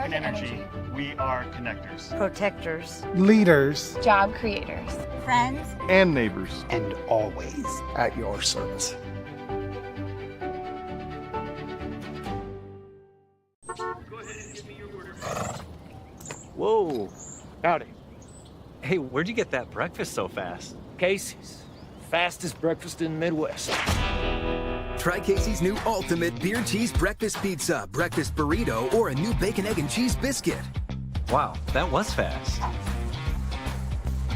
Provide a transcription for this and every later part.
American Energy, we are connectors, protectors, leaders, job creators, friends, and neighbors, and always at your service. Go ahead and give me your order. Whoa. Howdy. Hey, where'd you get that breakfast so fast? Casey's. Fastest breakfast in the Midwest. Try Casey's new Ultimate Beer Cheese Breakfast Pizza, Breakfast Burrito, or a new Bacon, Egg, and Cheese Biscuit. Wow, that was fast.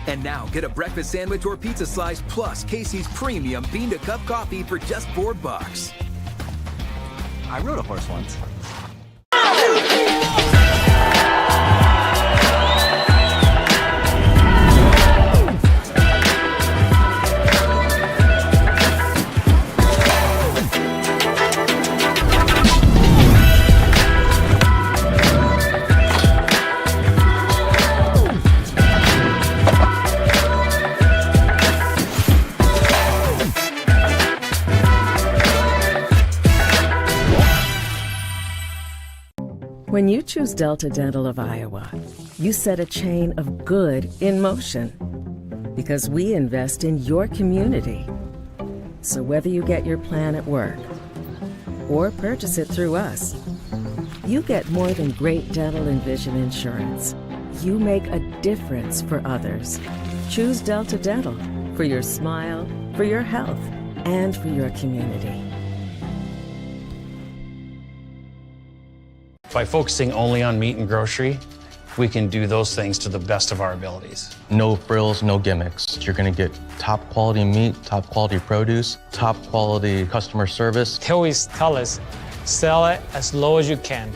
And now, get a breakfast sandwich or pizza slice plus Casey's Premium Bean-to-Cup Coffee for just $4. I rode a horse once. When you choose Delta Dental of Iowa, you set a chain of good in motion because we invest in your community. So whether you get your plan at work or purchase it through us, you get more than great dental and vision insurance. You make a difference for others. Choose Delta Dental for your smile, for your health, and for your community. By focusing only on meat and grocery, we can do those things to the best of our abilities. No frills, no gimmicks. You're gonna get top quality meat, top quality produce, top quality customer service. They always tell us, sell it as low as you can.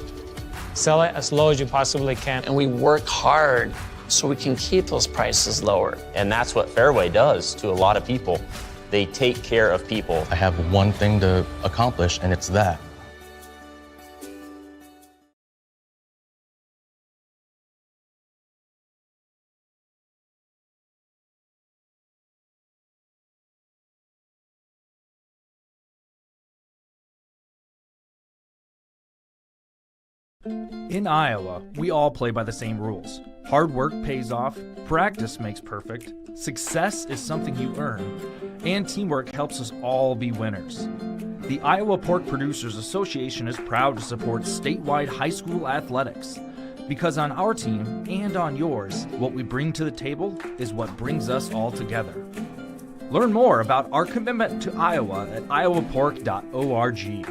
Sell it as low as you possibly can. And we work hard so we can keep those prices lower. And that's what Fairway does to a lot of people. They take care of people. I have one thing to accomplish, and it's that. In Iowa, we all play by the same rules. Hard work pays off, practice makes perfect, success is something you earn, and teamwork helps us all be winners. The Iowa Pork Producers Association is proud to support statewide high school athletics. Because on our team and on yours, what we bring to the table is what brings us all together. Learn more about our commitment to Iowa at iowapork.org.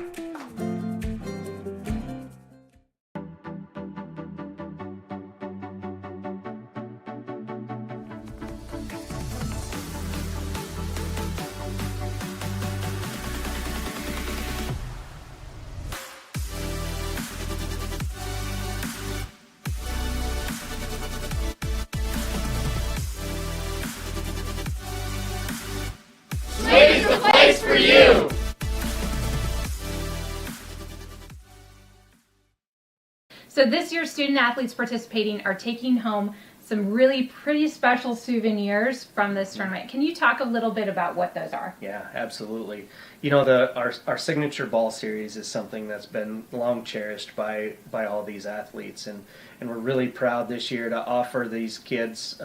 Swing's the place for you! So this year, student athletes participating are taking home some really pretty special souvenirs from this tournament. Can you talk a little bit about what those are? Yeah, absolutely. You know, our signature ball series is something that's been long cherished by all these athletes, and we're really proud this year to offer these kids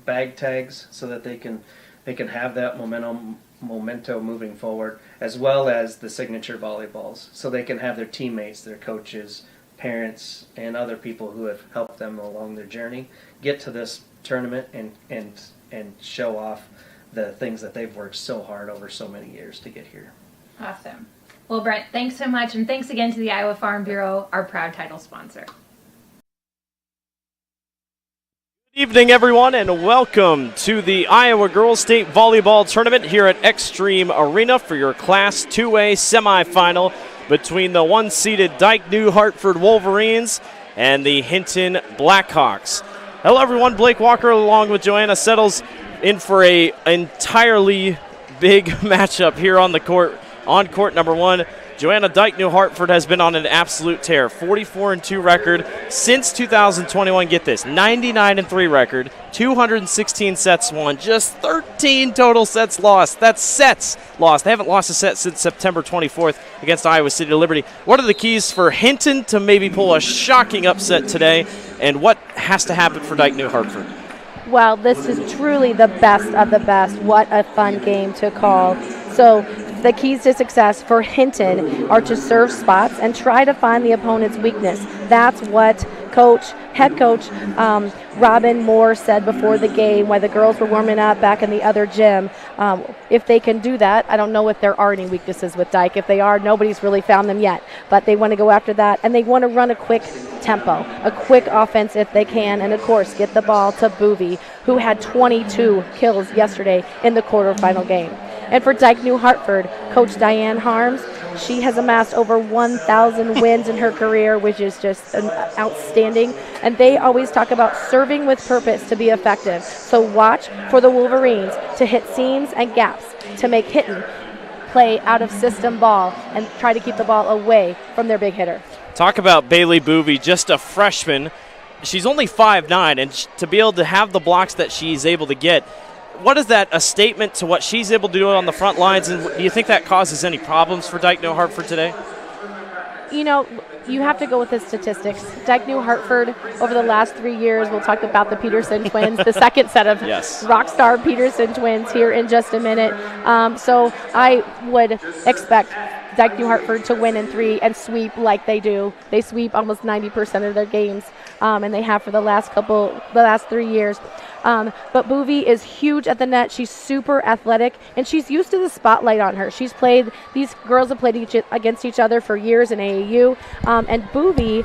bag tags so that they can have that memento moving forward, as well as the signature volleyballs, so they can have their teammates, their coaches, parents, and other people who have helped them along their journey get to this tournament and show off the things that they've worked so hard over so many years to get here. Awesome. Well, Brent, thanks so much, and thanks again to the Iowa Farm Bureau, our proud title sponsor. Good evening, everyone, and welcome to the Iowa Girls State Volleyball Tournament here at Extreme Arena for your Class 2A semifinal between the one-seeded Dike-New Hartford Wolverines and the Hinton Blackhawks. Hello, everyone. Blake Walker along with Joanna Settles in for a entirely big matchup here on the court, on court number one. Joanna Dike-New Hartford has been on an absolute tear. 44-2 record since 2021. Get this, 99-3 record, 216 sets won, just 13 total sets lost. That's sets lost. They haven't lost a set since September 24th against Iowa City Liberty. What are the keys for Hinton to maybe pull a shocking upset today, and what has to happen for Dike-New Hartford? Well, this is truly the best of the best. What a fun game to call. So the keys to success for Hinton are to serve spots and try to find the opponent's weakness. That's what head coach Robin Moore said before the game while the girls were warming up back in the other gym. If they can do that, I don't know if there are any weaknesses with Dike. If they are, nobody's really found them yet. But they want to go after that, and they want to run a quick tempo, a quick offense if they can, and of course get the ball to Boovie, who had 22 kills yesterday in the quarterfinal game. And for Dike-New Hartford, Coach Diane Harms, she has amassed over 1,000 wins in her career, which is just outstanding. And they always talk about serving with purpose to be effective. So watch for the Wolverines to hit seams and gaps to make Hinton play out of system ball and try to keep the ball away from their big hitter. Talk about Bailey Boovie, just a freshman. She's only 5'9", and to be able to have the blocks that she's able to get, what is that a statement to what she's able to do on the front lines, and do you think that causes any problems for Dike-New Hartford today? You know, you have to go with the statistics. Dike-New Hartford, over the last 3 years, we'll talk about the Peterson twins, the second set of rock star Peterson twins here in just a minute. So I would expect Dike-New Hartford to win in 3 and sweep like they do. They sweep almost 90% of their games, and they have for the last 3 years. But Boovie is huge at the net. She's super athletic, and she's used to the spotlight on her. These girls have played against each other for years in AAU, and Boovie,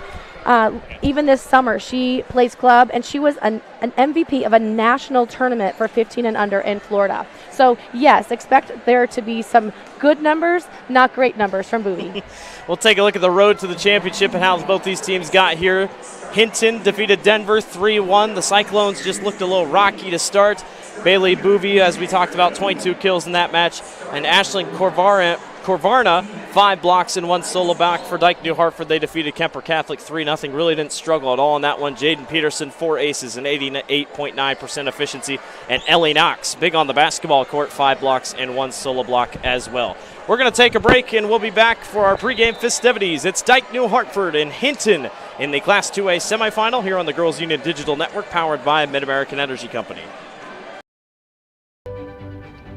even this summer, she plays club, and she was an MVP of a national tournament for 15 and under in Florida. So, yes, expect there to be some good numbers, not great numbers from Boovie. We'll take a look at the road to the championship and how both these teams got here. Hinton defeated Denver 3-1. The Cyclones just looked a little rocky to start. Bailey Boovie, as we talked about, 22 kills in that match. And Ashlyn Corvarna, 5 blocks and 1 solo block for Dike-New Hartford. They defeated Kemper Catholic 3-0. Really didn't struggle at all in that one. Jaden Peterson, 4 aces and 88.9% efficiency. And Ellie Knox, big on the basketball court, 5 blocks and 1 solo block as well. We're going to take a break, and we'll be back for our pregame festivities. It's Dike-New Hartford and Hinton in the Class 2A semifinal here on the Girls Union Digital Network, powered by Mid-American Energy Company.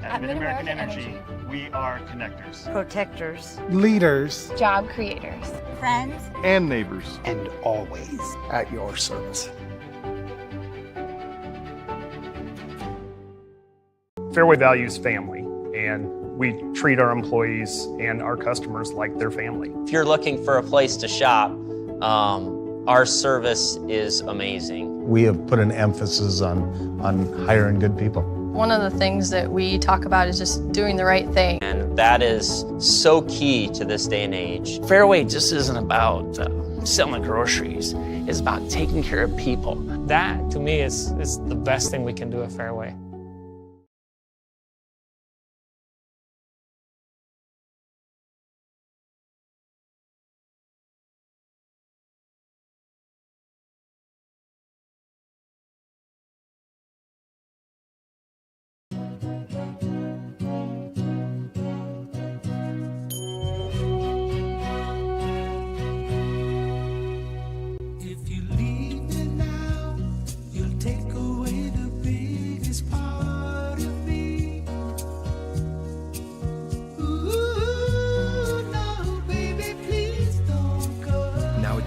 At Mid-American Energy, we are connectors, protectors, leaders, job creators, friends, and neighbors, and always at your service. Fairway values family, and we treat our employees and our customers like their family. If you're looking for a place to shop, our service is amazing. We have put an emphasis on hiring good people. One of the things that we talk about is just doing the right thing. And that is so key to this day and age. Fairway just isn't about selling groceries. It's about taking care of people. That, to me, is the best thing we can do at Fairway.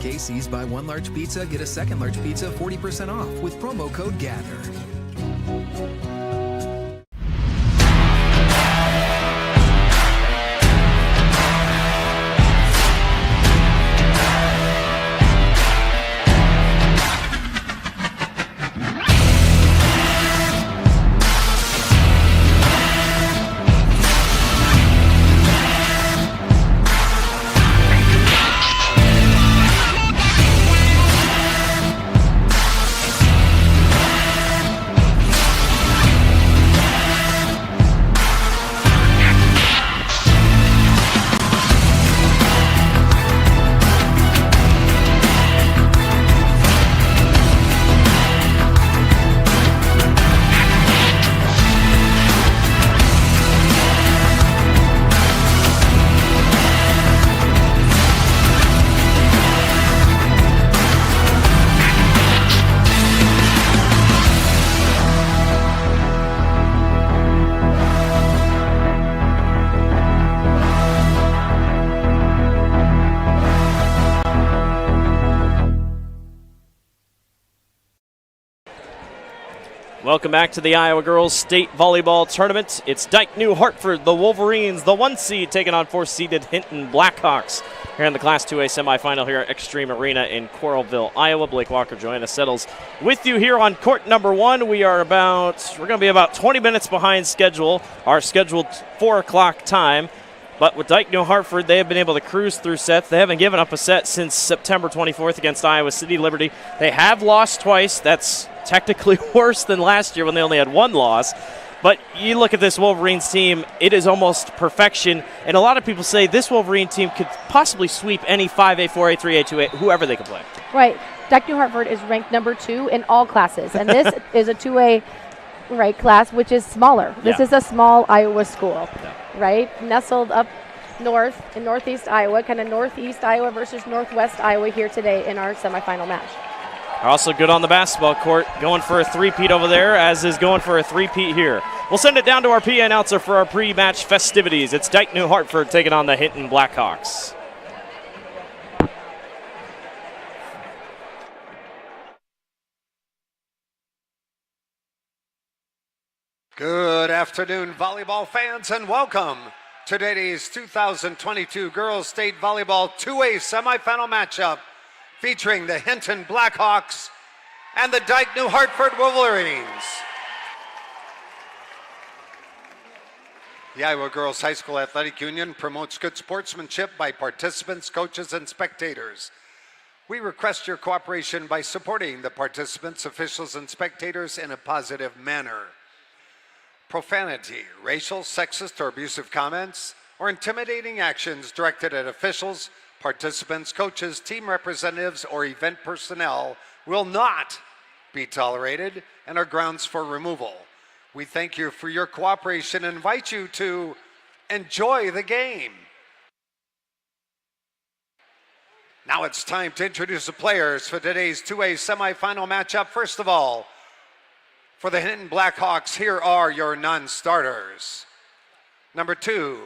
Casey's, buy 1 large pizza, get a 2nd large pizza 40% off with promo code GATHER. Welcome back to the Iowa Girls State Volleyball Tournament. It's Dike-New Hartford, the Wolverines, the 1 seed, taking on 4-seeded Hinton Blackhawks here in the Class 2A semifinal here at Extreme Arena in Coralville, Iowa. Blake Walker, Joanna Settles with you here on court number 1. We're going to be about 20 minutes behind schedule, our scheduled 4 o'clock time. But with Dike-New Hartford, they have been able to cruise through sets. They haven't given up a set since September 24th against Iowa City Liberty. They have lost twice. That's technically worse than last year when they only had 1 loss. But you look at this Wolverines team, it is almost perfection. And a lot of people say this Wolverine team could possibly sweep any 5A, 4A, 3A, 2A, whoever they can play. Right. Dike-New Hartford is ranked number 2 in all classes. And this is a 2A class, which is smaller. This is a small Iowa school. Right, nestled up north in northeast Iowa, kind of northeast Iowa versus northwest Iowa here today in our semifinal match. Also good on the basketball court, going for a three-peat over there, as is going for a three-peat here. We'll send it down to our PA announcer for our pre-match festivities. It's Dike-New Hartford taking on the Hinton Blackhawks. Good afternoon, volleyball fans, and welcome to today's 2022 Girls State Volleyball 2A semifinal matchup featuring the Hinton Blackhawks and the Dike-New Hartford Wolverines. The Iowa Girls High School Athletic Union promotes good sportsmanship by participants, coaches, and spectators. We request your cooperation by supporting the participants, officials, and spectators in a positive manner. Profanity, racial, sexist, or abusive comments, or intimidating actions directed at officials, participants, coaches, team representatives, or event personnel will not be tolerated and are grounds for removal. We thank you for your cooperation and invite you to enjoy the game. Now it's time to introduce the players for today's 2A semifinal matchup. First of all, for the Hinton Blackhawks, here are your non-starters. Number 2,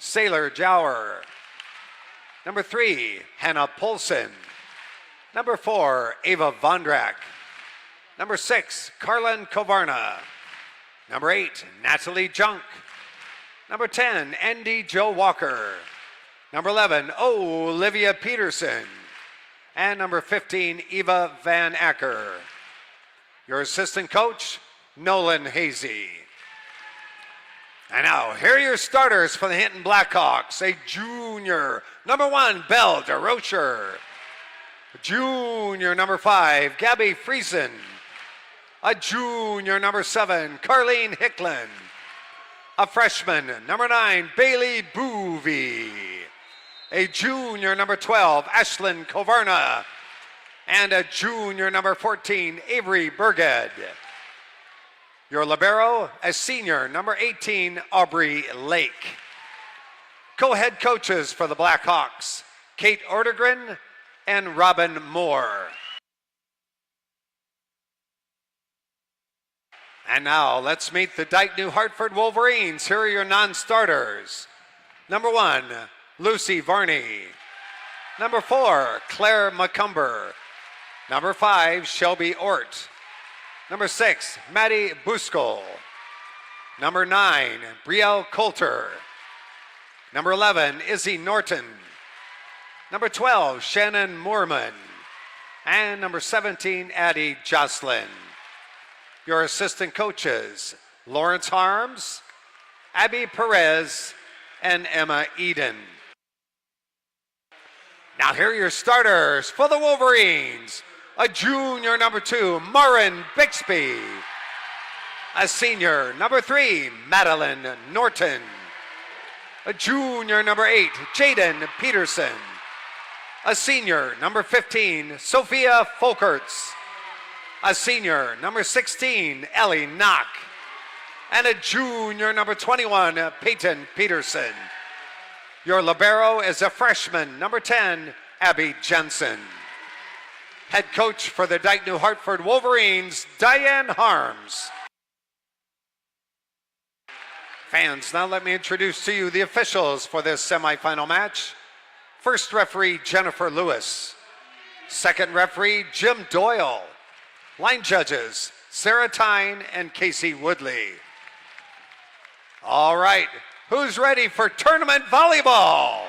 Sailor Jower. Number 3, Hannah Polson. Number 4, Ava Vondrak. Number 6, Carlin Kovarna. Number 8, Natalie Junk. Number 10, Andy Joe Walker. Number 11, Olivia Peterson. And number 15, Eva Van Acker. Your assistant coach, Nolan Hazy. And now, here are your starters for the Hinton Blackhawks. A junior, number 1, Belle DeRocher. Junior, number 5, Gabby Friesen. A junior, number 7, Carlene Hicklin. A freshman, number 9, Bailey Boovy. A junior, number 12, Ashlyn Kovarna. And a junior, number 14, Avery Burged. Your libero, a senior, number 18, Aubrey Lake. Co-head coaches for the Blackhawks, Kate Ortegren and Robin Moore. And now let's meet the Dike-New Hartford Wolverines. Here are your non-starters. Number 1, Lucy Varney. Number 4, Claire McCumber. Number 5, Shelby Ort. Number 6, Maddie Buskell. Number 9, Brielle Coulter. Number 11, Izzy Norton. Number 12, Shannon Moorman. And number 17, Addie Jocelyn. Your assistant coaches, Lawrence Harms, Abby Perez, and Emma Eden. Now here are your starters for the Wolverines. A junior, number 2, Marin Bixby. A senior, number 3, Madeline Norton. A junior, number 8, Jaden Peterson. A senior, number 15, Sophia Folkerts. A senior, number 16, Ellie Knock. And a junior, number 21, Peyton Peterson. Your libero is a freshman, number 10, Abby Jensen. Head coach for the Dike-New Hartford Wolverines, Diane Harms. Fans, now let me introduce to you the officials for this semifinal match. First referee, Jennifer Lewis. Second referee, Jim Doyle. Line judges, Sarah Tyne and Casey Woodley. All right, who's ready for tournament volleyball?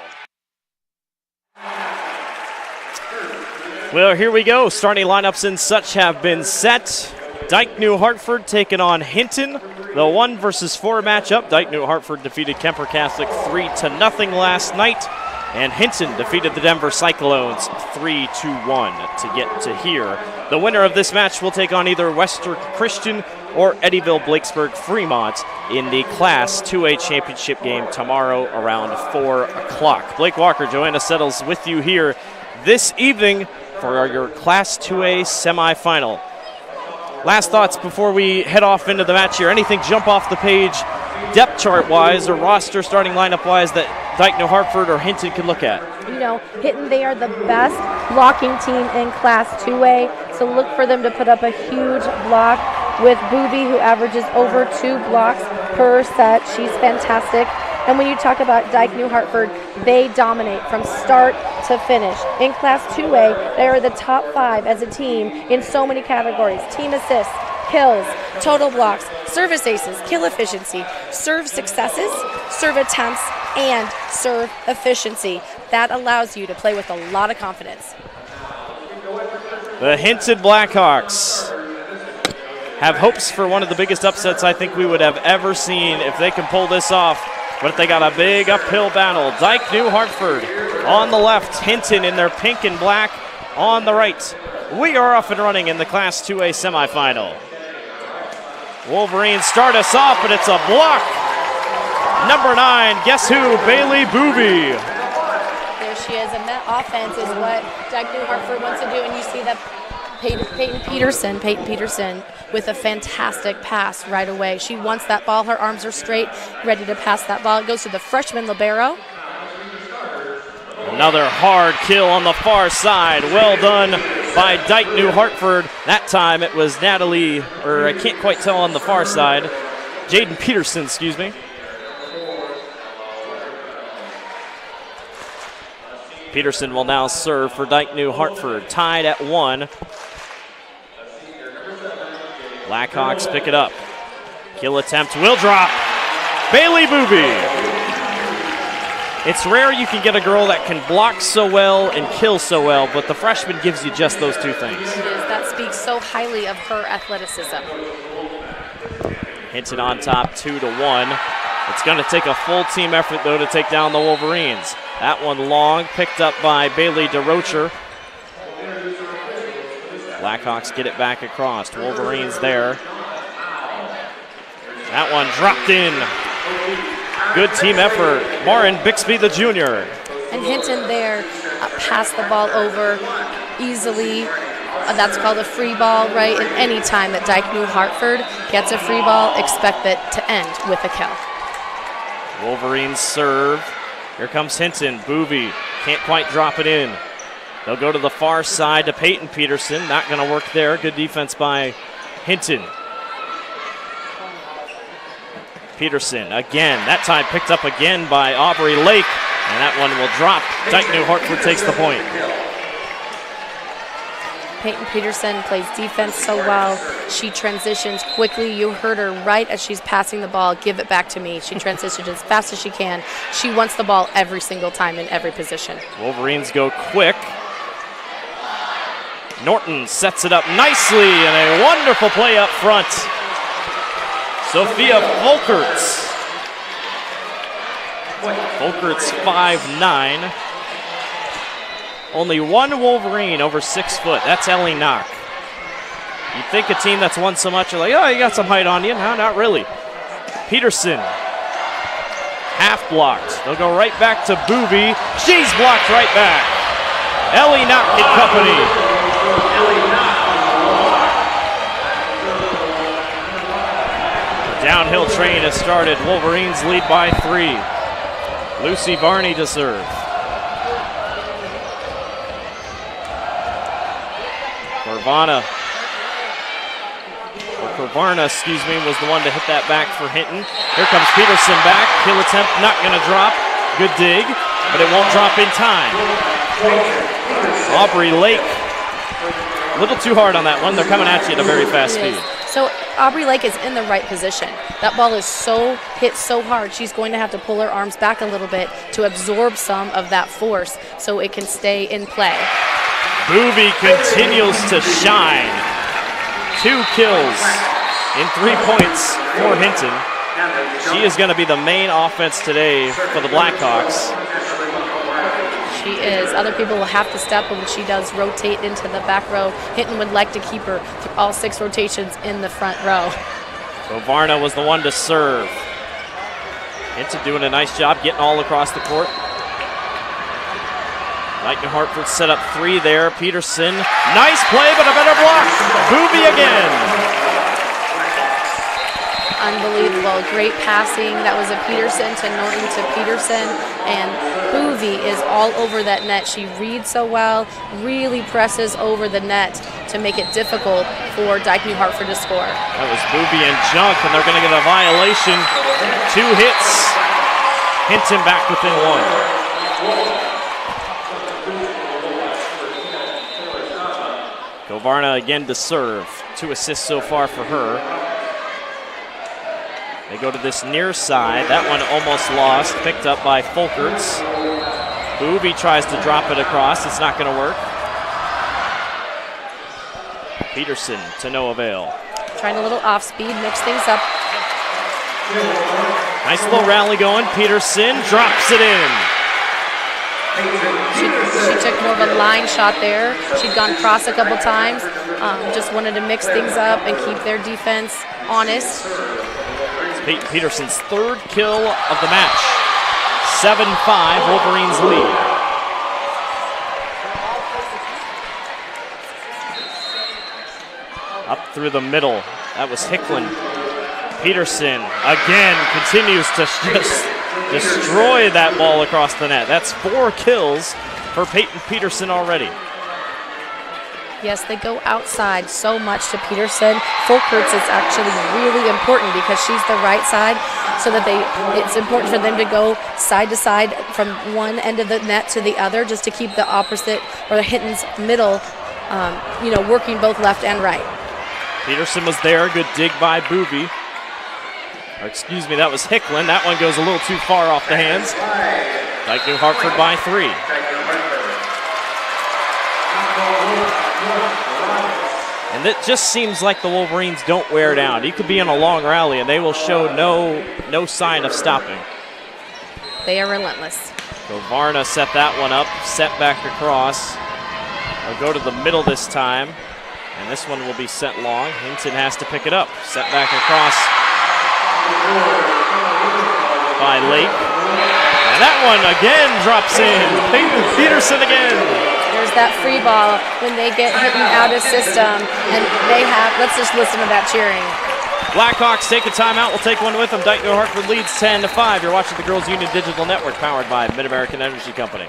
Well, here we go. Starting lineups and such have been set. Dike-New Hartford taking on Hinton. The 1-4 matchup. Dike-New Hartford defeated Kemper Catholic 3-0 last night. And Hinton defeated the Denver Cyclones 3-1 to get to here. The winner of this match will take on either Western Christian or Eddyville-Blakesburg Fremont in the Class 2A championship game tomorrow around 4 o'clock. Blake Walker, Joanna Settles with you here this evening for your Class 2A semifinal. Last thoughts before we head off into the match here. Anything jump off the page depth chart-wise or roster starting lineup-wise that Dike-New Hartford or Hinton can look at? You know, Hinton, they are the best blocking team in Class 2A, so look for them to put up a huge block with Booby, who averages over 2 blocks per set. She's fantastic. And when you talk about Dike-New Hartford, they dominate from start to finish. In Class 2A, they are the top 5 as a team in so many categories. Team assists, kills, total blocks, service aces, kill efficiency, serve successes, serve attempts, and serve efficiency. That allows you to play with a lot of confidence. The Hinton Blackhawks have hopes for one of the biggest upsets I think we would have ever seen if they can pull this off. But they got a big uphill battle. Dike-New Hartford on the left, Hinton in their pink and black on the right. We are off and running in the Class 2A semifinal. Wolverines start us off, but it's a block. Number 9, guess who? Bailey Booby. There she is, and that offense is what Dike-New Hartford wants to do, and you see that Peyton Peterson with a fantastic pass right away. She wants that ball. Her arms are straight, ready to pass that ball. It goes to the freshman libero. Another hard kill on the far side. Well done by Dike-New Hartford. That time it was Natalie, or I can't quite tell on the far side. Jaden Peterson, excuse me. Peterson will now serve for Dike-New Hartford, tied at 1. Blackhawks pick it up. Kill attempt will drop. Bailey Booby. It's rare you can get a girl that can block so well and kill so well, but the freshman gives you just those two things. It is. That speaks so highly of her athleticism. Hinton on top, 2-1. It's going to take a full team effort, though, to take down the Wolverines. That one long, picked up by Bailey DeRocher. Blackhawks get it back across. Wolverines there. That one dropped in. Good team effort. Marin Bixby, the junior. And Hinton there passed the ball over easily. That's called a free ball, right? And any time that Dike-New Hartford gets a free ball, expect it to end with a kill. Wolverines serve. Here comes Hinton. Booby can't quite drop it in. They'll go to the far side to Peyton Peterson. Not going to work there. Good defense by Hinton. Peterson again. That time picked up again by Aubrey Lake. And that one will drop. Dike-New Hartford takes the point. Peyton Peterson plays defense so well. She transitions quickly. You heard her right as she's passing the ball. Give it back to me. She transitions as fast as she can. She wants the ball every single time in every position. Wolverines go quick. Norton sets it up nicely and a wonderful play up front. Sophia Volkerts. Volkerts 5'9". Only one Wolverine over 6 foot. That's Ellie Knock. You'd think a team that's won so much, you're like, oh, you got some height on you. No, not really. Peterson, half blocked. They'll go right back to Booby. She's blocked right back. Ellie Knock and company. The downhill train has started. Wolverines lead by 3. Lucy Varney to serve. Corvarna, was the one to hit that back for Hinton. Here comes Peterson back. Kill attempt not going to drop. Good dig, but it won't drop in time. Aubrey Lake, a little too hard on that one. They're coming at you at a very fast speed. So Aubrey Lake is in the right position. That ball is hit so hard, she's going to have to pull her arms back a little bit to absorb some of that force so it can stay in play. Boovie continues to shine. 2 kills in 3 points for Hinton. She is going to be the main offense today for the Blackhawks. She is. Other people will have to step when she does rotate into the back row. Hinton would like to keep her through all 6 rotations in the front row. So Varna was the one to serve. Hinton doing a nice job getting all across the court. Dike-New Hartford set up 3 there. Peterson, nice play, but a better block. Boovie again. Unbelievable. Great passing. That was a Peterson to Norton to Peterson. And Boovie is all over that net. She reads so well, really presses over the net to make it difficult for Dike-New Hartford to score. That was Boovie and Junk, and they're going to get a violation. 2 hits. Hinton back within 1. Kovarna again to serve. 2 assists so far for her. They go to this near side. That one almost lost. Picked up by Folkerts. Boovie tries to drop it across. It's not going to work. Peterson to no avail. Trying a little off speed, mix things up. Nice little rally going. Peterson drops it in. She took more of a line shot there. She'd gone cross a couple times. Just wanted to mix things up and keep their defense honest. Peyton Peterson's 3rd kill of the match. 7-5, Wolverines lead. Up through the middle. That was Hicklin. Peterson again continues to just destroy that ball across the net. That's 4 kills for Peyton Peterson already. Yes, they go outside so much to Peterson. Folkerts is actually really important because she's the right side, so that it's important for them to go side to side from one end of the net to the other, just to keep the opposite or the Hinton's middle, working both left and right. Peterson was there. Good dig by Boovie. Or excuse me, that was Hicklin. That one goes a little too far off the hands. Dike-New Hartford by 3. And it just seems like the Wolverines don't wear down. You could be in a long rally and they will show no sign of stopping. They are relentless. So Varna set that one up, set back across. They'll go to the middle this time. And this one will be sent long. Hinton has to pick it up. Set back across by Lake. And that one again drops in. Peyton Peterson again. There's that free ball when they get Hinton out of system, and let's just listen to that cheering. Blackhawks take a timeout. We'll take one with them. Dike-New Hartford leads 10-5. You're watching the Girls Union Digital Network, powered by Mid-American Energy Company.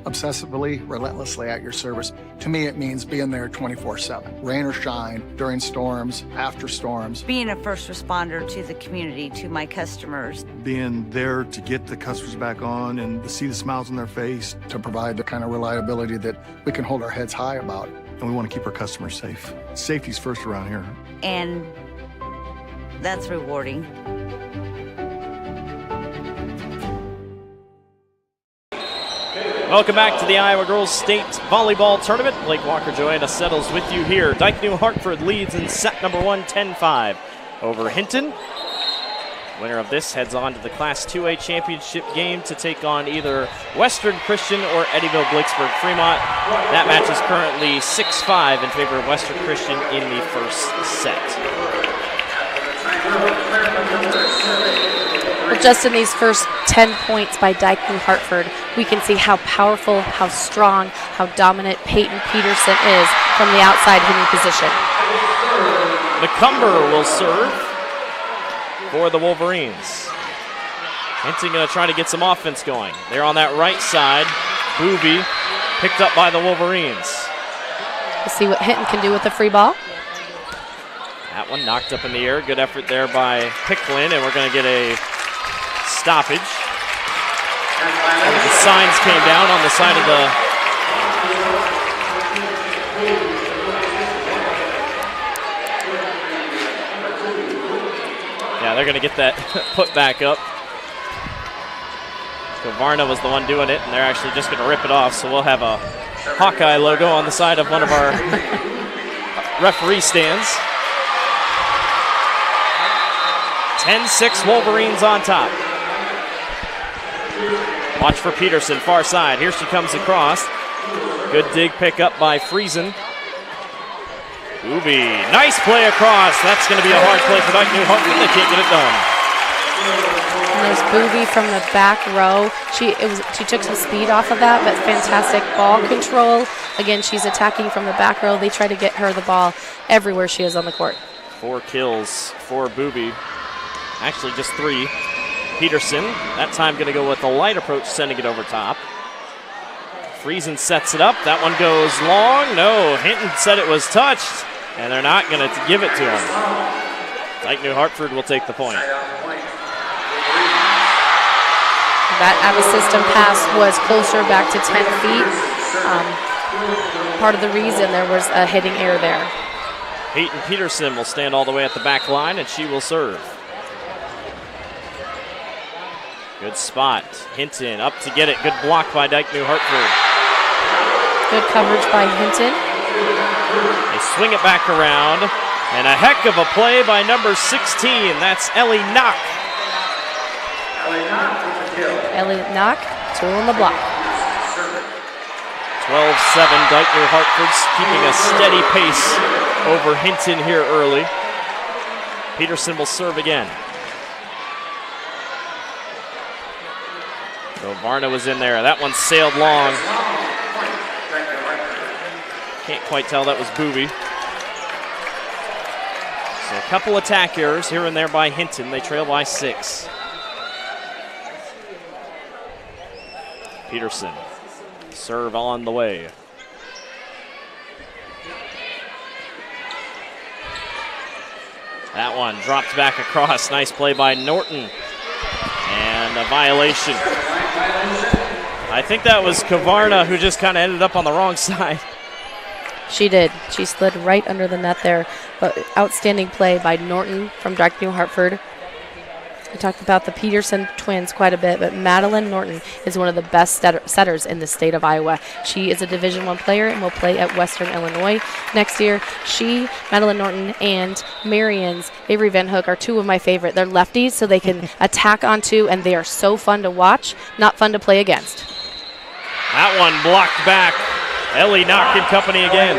Obsessively, relentlessly at your service. To me, it means being there 24/7. Rain or shine, during storms, after storms. Being a first responder to the community, to my customers. Being there to get the customers back on and to see the smiles on their face. To provide the kind of reliability that we can hold our heads high about. And we want to keep our customers safe. Safety's first around here. And that's rewarding. Welcome back to the Iowa Girls State Volleyball Tournament. Blake Walker-Joanna settles with you here. Dike-New Hartford leads in set number 1, 10-5 over Hinton. Winner of this heads on to the Class 2A championship game to take on either Western Christian or Eddyville-Blakesburg Fremont. That match is currently 6-5 in favor of Western Christian in the first set. Well, just in these first 10 points by Dike-New Hartford, we can see how powerful, how strong, how dominant Peyton Peterson is from the outside hitting position. McCumber will serve for the Wolverines. Hinton going to try to get some offense going. They're on that right side. Boovie picked up by the Wolverines. We'll see what Hinton can do with the free ball. That one knocked up in the air. Good effort there by Hicklin, and we're going to get a stoppage. The signs came down on the side of the they're going to get that put back up. Kavarna was the one doing it, and they're actually just going to rip it off, so we'll have a Hawkeye logo on the side of one of our referee stands. 10-6 Wolverines on top. Watch for Peterson, far side. Here she comes across. Good dig pick up by Friesen. Booby, nice play across. That's going to be a hard play for Dike-New Hartford. They can't get it done. And there's Booby from the back row. She took some speed off of that, but fantastic ball control. Again, she's attacking from the back row. They try to get her the ball everywhere she is on the court. 4 kills for Booby. Actually, just 3. Peterson, that time going to go with the light approach, sending it over top. Friesen sets it up. That one goes long. No, Hinton said it was touched, and they're not going to give it to him. Dike-New Hartford will take the point. That out-of-system pass was closer back to 10 feet. Part of the reason there was a hitting error there. Peyton Peterson will stand all the way at the back line, and she will serve. Good spot. Hinton up to get it. Good block by Dike-New Hartford. Good coverage by Hinton. They swing it back around, and a heck of a play by number 16. That's Ellie Knock. Ellie Knock, 2 on the block. 12-7, Dike-New Hartford's keeping a steady pace over Hinton here early. Peterson will serve again. So Varna was in there. That one sailed long. Can't quite tell that was Booby. So a couple attack errors here and there by Hinton. They trail by 6. Peterson, serve on the way. That one dropped back across. Nice play by Norton. And a violation. I think that was Kavarna who just kind of ended up on the wrong side. She did. She slid right under the net there. But outstanding play by Norton from Dike-New Hartford. We talked about the Peterson twins quite a bit, but Madeline Norton is one of the best setters in the state of Iowa. She is a Division I player and will play at Western Illinois next year. She, Madeline Norton, and Marion's Avery Van Hook are 2 of my favorite. They're lefties, so they can attack onto, and they are so fun to watch, not fun to play against. That one blocked back. Ellie Knock in company again.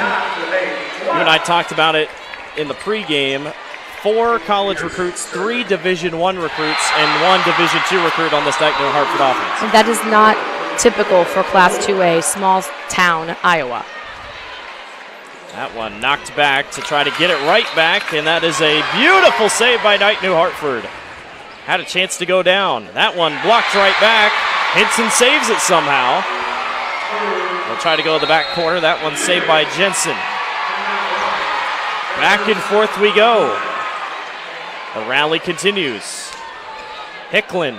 You and I talked about it in the pregame. 4 college recruits, 3 Division I recruits, and 1 Division II recruit on this Dike-New Hartford offense. And that is not typical for Class 2A, small town, Iowa. That one knocked back to try to get it right back, and that is a beautiful save by Dike-New Hartford. Had a chance to go down. That one blocked right back. Hinton saves it somehow. They'll try to go to the back corner. That one saved by Jensen. Back and forth we go. The rally continues. Hicklin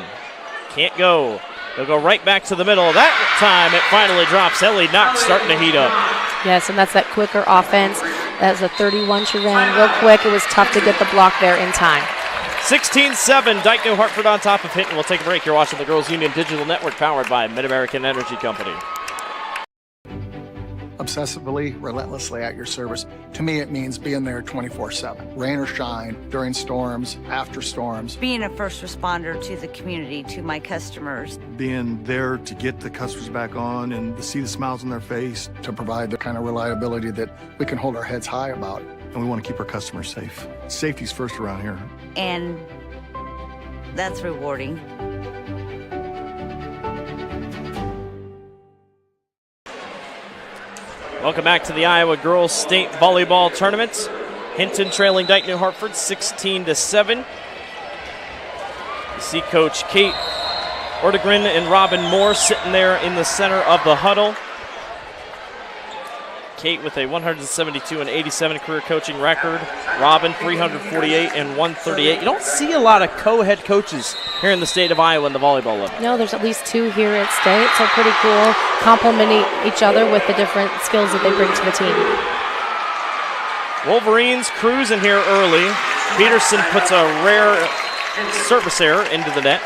can't go. They'll go right back to the middle. That time it finally drops. Ellie Knox starting to heat up. Yes, and that's that quicker offense. That's a 31 she ran real quick. It was tough to get the block there in time. 16-7, Dike-New Hartford on top of Hinton. We'll take a break. You're watching the Girls Union Digital Network powered by Mid-American Energy Company. Obsessively, relentlessly at your service. To me, it means being there 24/7. Rain or shine, during storms, after storms. Being a first responder to the community, to my customers. Being there to get the customers back on and to see the smiles on their face. To provide the kind of reliability that we can hold our heads high about. And we want to keep our customers safe. Safety's first around here. And that's rewarding. Welcome back to the Iowa Girls State Volleyball Tournament. Hinton trailing Dike-New Hartford 16-7. You see Coach Kate Ortegren and Robin Moore sitting there in the center of the huddle. Kate with a 172 and 87 career coaching record. Robin 348 and 138. You don't see a lot of co-head coaches here in the state of Iowa in the volleyball level. No, there's at least 2 here at state, so pretty cool. Complementing each other with the different skills that they bring to the team. Wolverines cruising here early. Peterson puts a rare service error into the net.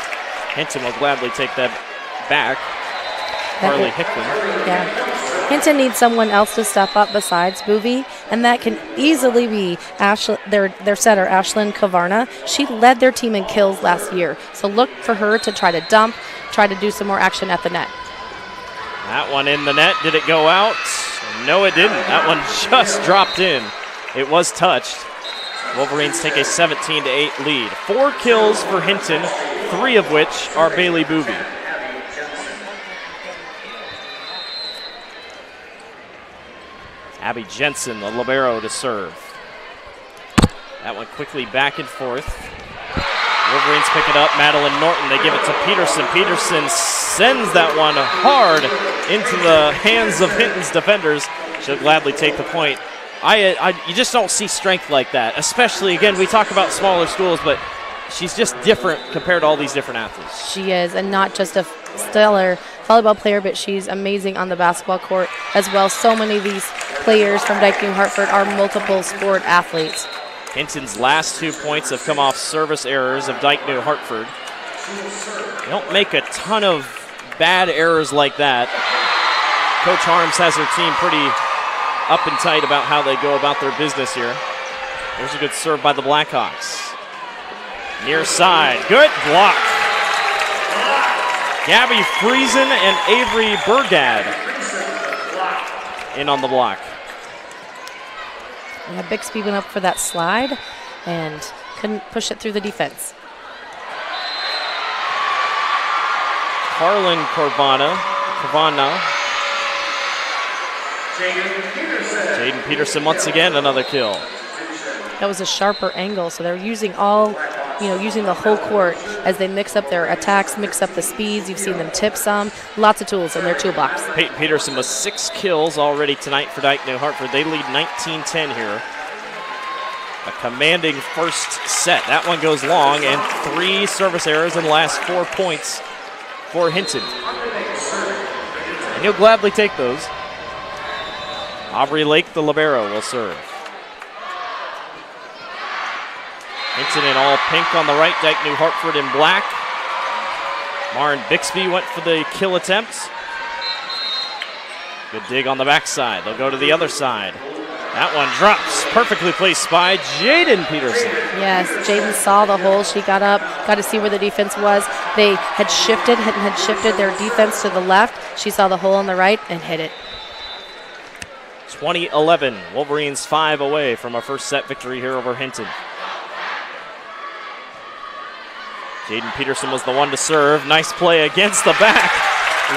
Hinton will gladly take that back. Carly Hickman. Yeah. Hinton needs someone else to step up besides Boovie, and that can easily be their setter, Ashlyn Kavarna. She led their team in kills last year, so look for her to try to dump, try to do some more action at the net. That one in the net. Did it go out? No, it didn't. That one just dropped in. It was touched. Wolverines take a 17-8 lead. 4 kills for Hinton, 3 of which are Bailey Boovie. Abby Jensen, the libero, to serve. That one quickly back and forth. Wolverines pick it up. Madeline Norton, they give it to Peterson. Peterson sends that one hard into the hands of Hinton's defenders. She'll gladly take the point. You just don't see strength like that, especially, again, we talk about smaller schools, but she's just different compared to all these different athletes. She is, and not just a stellar volleyball player, but she's amazing on the basketball court as well. So many of these players from Dike-New Hartford are multiple sport athletes. Hinton's last 2 points have come off service errors of Dike-New Hartford. They don't make a ton of bad errors like that. Coach Harms has her team pretty up and tight about how they go about their business here. There's a good serve by the Blackhawks. Near side, good block. Gabby Friesen and Avery Burgad in on the block. Yeah, Bixby went up for that slide and couldn't push it through the defense. Harlan Corvana. Jaden Peterson once again, another kill. That was a sharper angle, so they're using using the whole court as they mix up their attacks, mix up the speeds. You've seen them tip some. Lots of tools in their toolbox. Peyton Peterson with 6 kills already tonight for Dike-New Hartford. They lead 19-10 here. A commanding first set. That one goes long, and 3 service errors in the last 4 points for Hinton. And he'll gladly take those. Aubrey Lake, the libero, will serve. Hinton in all pink on the right, Dike-New Hartford in black. Maren Bixby went for the kill attempt. Good dig on the backside. They'll go to the other side. That one drops, perfectly placed by Jaden Peterson. Yes, Jaden saw the hole. She got up, got to see where the defense was. They had shifted their defense to the left. She saw the hole on the right and hit it. 20-11, Wolverines 5 away from a first set victory here over Hinton. Jaden Peterson was the one to serve. Nice play against the back.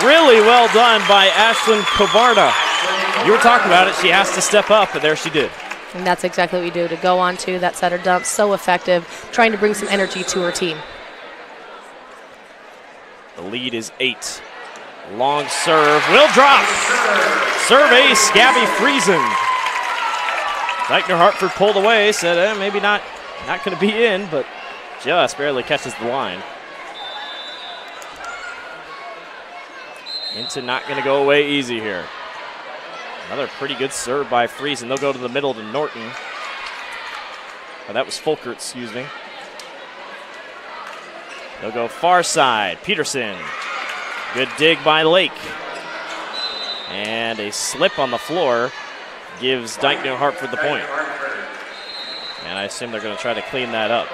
Really well done by Ashlyn Kavarna. You were talking about it. She has to step up, and there she did. And that's exactly what we do, to go on to that setter dump. So effective, trying to bring some energy to her team. The lead is 8. Long serve, will drop. Serve ace, Gabby Friesen. Dike-New Hartford pulled away, said maybe not going to be in, but just barely catches the line. Hinton not going to go away easy here. Another pretty good serve by Friesen. They'll go to the middle to Norton. Oh, that was Fulkert, excuse me. They'll go far side. Peterson. Good dig by Lake. And a slip on the floor gives Dike-New Hartford the point. And I assume they're going to try to clean that up.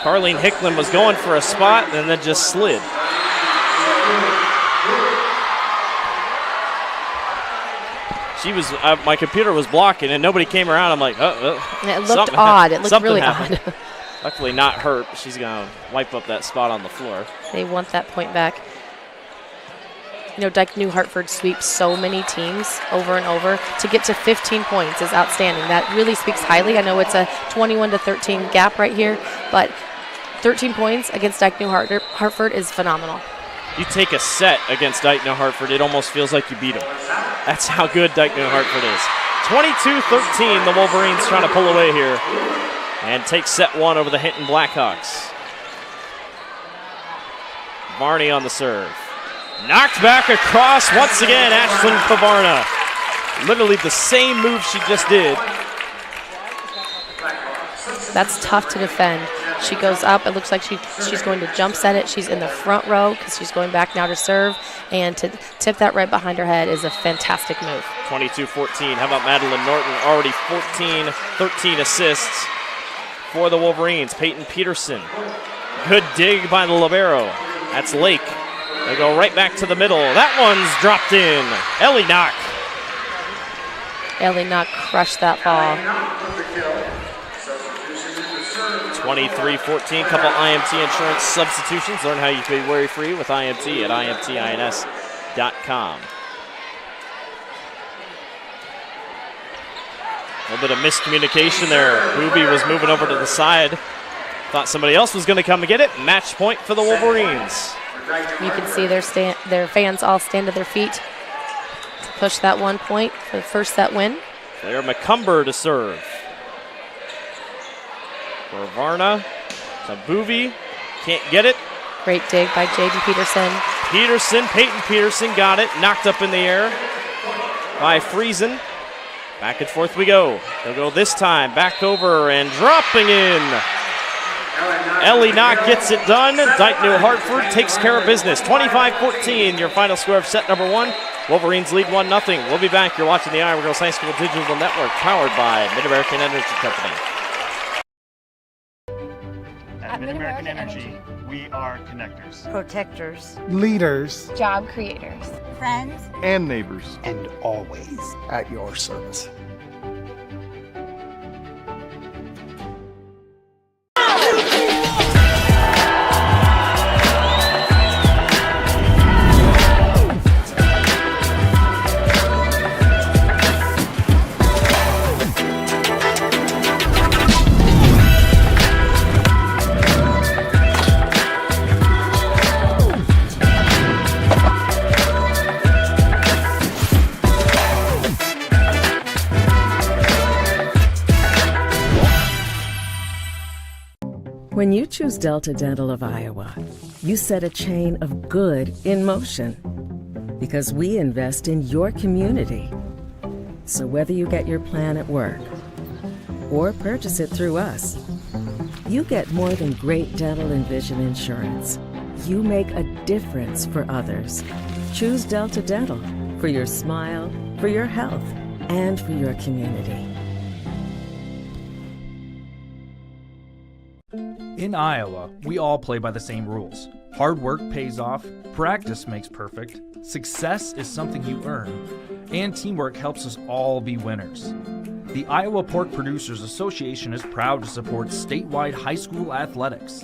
Carleen Hickman was going for a spot and then just slid. She was, my computer was blocking and nobody came around. I'm like, it looked odd. It looked really odd. Luckily not hurt. She's going to wipe up that spot on the floor. They want that point back. You know, Dike-New Hartford sweeps so many teams over and over. To get to 15 points is outstanding. That really speaks highly. I know it's a 21-13 gap right here, but 13 points against Dike-New Hartford is phenomenal. You take a set against Dike-New Hartford, it almost feels like you beat them. That's how good Dike-New Hartford is. 22-13, the Wolverines trying to pull away here and take set 1 over the Hinton Blackhawks. Varney on the serve. Knocked back across once again, Ashlyn Kavarna. Literally the same move she just did. That's tough to defend. She goes up. It looks like she's going to jump set it. She's in the front row because she's going back now to serve. And to tip that right behind her head is a fantastic move. 22-14. How about Madeline Norton? Already 13 assists for the Wolverines. Peyton Peterson. Good dig by the libero. That's Lake. They go right back to the middle. That one's dropped in. Ellie Knock. Ellie Knock crushed that ball. 23-14. Couple IMT insurance substitutions. Learn how you can be worry-free with IMT at imtins.com. A little bit of miscommunication there. Booby was moving over to the side. Thought somebody else was going to come and get it. Match point for the Wolverines. You can see their fans all stand to their feet to push that 1 point for the first set win. Claire McCumber to serve. For Varna to Boovy. Can't get it. Great dig by Jaden Peterson. Peyton Peterson got it. Knocked up in the air by Friesen. Back and forth we go. They'll go this time. Back over and dropping in. Ellie Knock gets it done. Dike-New Hartford takes care of business. 25-14, your final score of set number 1. Wolverines lead 1-0. We'll be back. You're watching the Iowa Girls High School Digital Network, powered by Mid-American Energy Company. At Mid-American Energy, we are connectors, protectors, leaders, job creators, friends, and neighbors, and always at your service. When you choose Delta Dental of Iowa, you set a chain of good in motion because we invest in your community. So whether you get your plan at work or purchase it through us, you get more than great dental and vision insurance. You make a difference for others. Choose Delta Dental for your smile, for your health, and for your community. In Iowa, we all play by the same rules. Hard work pays off, practice makes perfect, success is something you earn, and teamwork helps us all be winners. The Iowa Pork Producers Association is proud to support statewide high school athletics.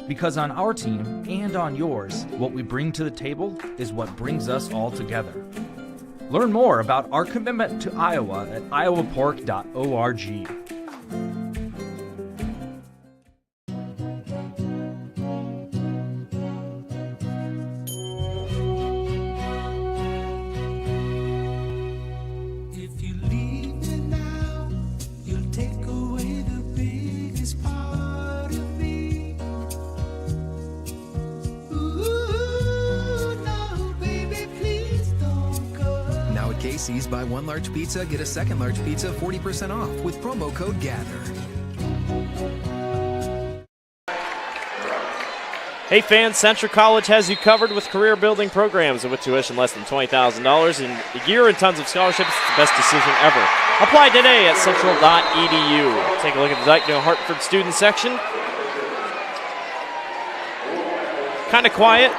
Because on our team and on yours, what we bring to the table is what brings us all together. Learn more about our commitment to Iowa at iowapork.org. Casey's, buy one large pizza, get a second large pizza 40% off with promo code GATHER. Hey fans, Central College has you covered with career building programs, and with tuition less than $20,000 in a year and tons of scholarships, it's the best decision ever. Apply today at central.edu. Take a look at the Dike-New Hartford student section. Kind of quiet,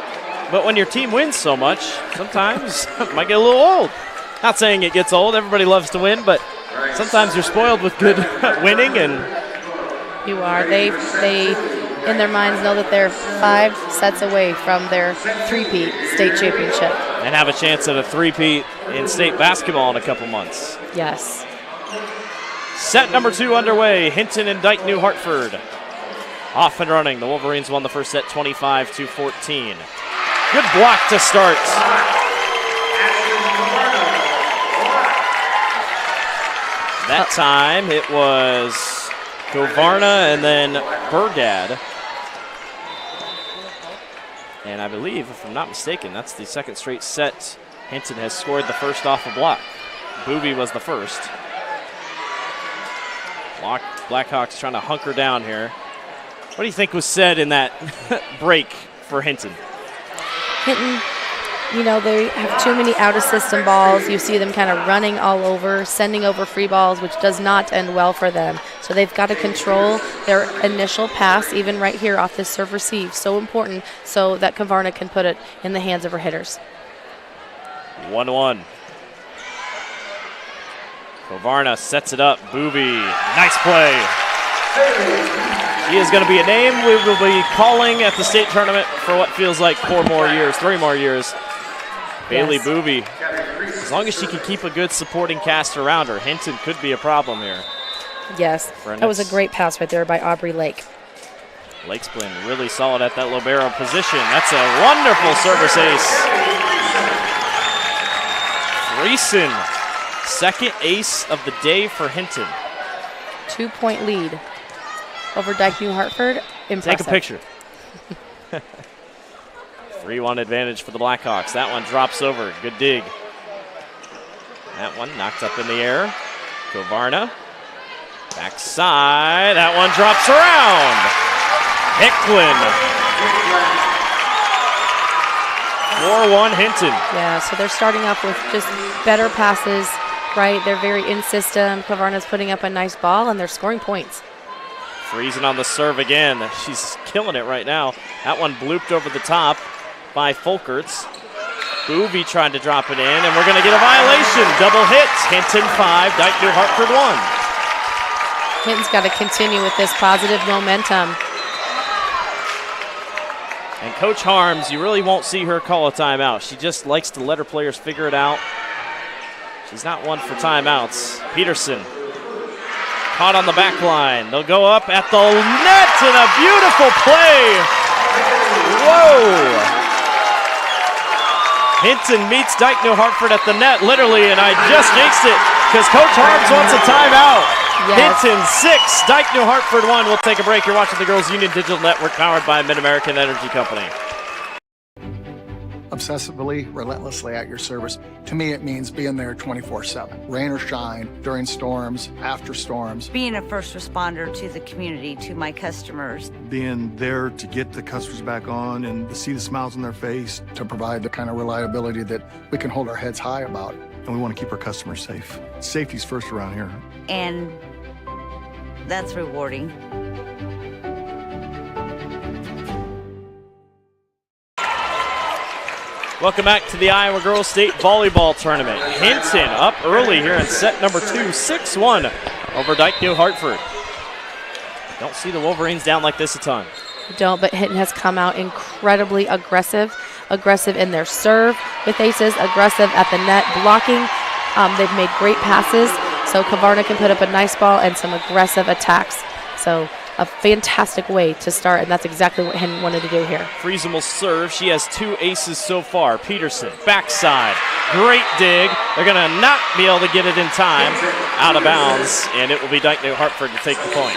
but when your team wins so much, sometimes it might get a little old. Not saying it gets old, everybody loves to win, but sometimes you're spoiled with good winning. And you are. They in their minds know that they're 5 sets away from their three-peat state championship. And have a chance at a three-peat in state basketball in a couple months. Yes. Set number 2 underway, Hinton and Dike-New Hartford. Off and running, the Wolverines won the first set 25-14. Good block to start. That time it was Govarna and then Bergad. And I believe, if I'm not mistaken, that's the second straight set Hinton has scored the first off a block. Booby was the first. Blackhawks trying to hunker down here. What do you think was said in that break for Hinton? Hinton, you know, they have too many out-of-system balls. You see them kind of running all over, sending over free balls, which does not end well for them. So they've got to control their initial pass, even right here off this serve-receive. So important so that Kavarna can put it in the hands of her hitters. 1-1. Kavarna sets it up. Booby, nice play. She is going to be a name we will be calling at the state tournament for what feels like 3 more years. Bailey Booby. As long as she can keep a good supporting cast around her, Hinton could be a problem here. Yes, that was a great pass right there by Aubrey Lake. Lake's been really solid at that libero position. That's a wonderful service ace. Friesen, second ace of the day for Hinton. 2-point lead over Dike-New Hartford. Impressive. Take a picture. 3-1 advantage for the Blackhawks. That one drops over. Good dig. That one knocked up in the air. Kavarna. Backside. That one drops around. Hicklin. 4-1 Hinton. Yeah, so they're starting off with just better passes, right? They're very in system. Kavarna's putting up a nice ball, and they're scoring points. Friesen on the serve again. She's killing it right now. That one blooped over the top by Folkerts. Boovy trying to drop it in, and we're going to get a violation. Double hits. Hinton 5, Dike-New Hartford 1. Hinton's got to continue with this positive momentum. And Coach Harms, you really won't see her call a timeout. She just likes to let her players figure it out. She's not one for timeouts. Peterson caught on the back line. They'll go up at the net and a beautiful play. Whoa. Hinton meets Dike-New Hartford at the net, literally, and I just jinxed it because Coach Harms wants a timeout. Yes. Hinton 6, Dike-New Hartford 1. We'll take a break. You're watching the Girls Union Digital Network powered by Mid-American Energy Company. Obsessively, relentlessly at your service. To me, it means being there 24/7. Rain or shine, during storms, after storms. Being a first responder to the community, to my customers. Being there to get the customers back on and to see the smiles on their face. To provide the kind of reliability that we can hold our heads high about. And we want to keep our customers safe. Safety's first around here. And that's rewarding. Welcome back to the Iowa Girls State Volleyball Tournament. Hinton up early here in set number 2, 6-1 over Dike-New Hartford. Don't see the Wolverines down like this a ton. You don't, but Hinton has come out incredibly aggressive in their serve with aces, aggressive at the net, blocking. They've made great passes, so Kavarna can put up a nice ball and some aggressive attacks. So a fantastic way to start, and that's exactly what Hinton wanted to do here. Friesen will serve. She has 2 aces so far. Peterson, backside, great dig. They're going to not be able to get it in time, out of bounds, and it will be Dike-New Hartford to take the point.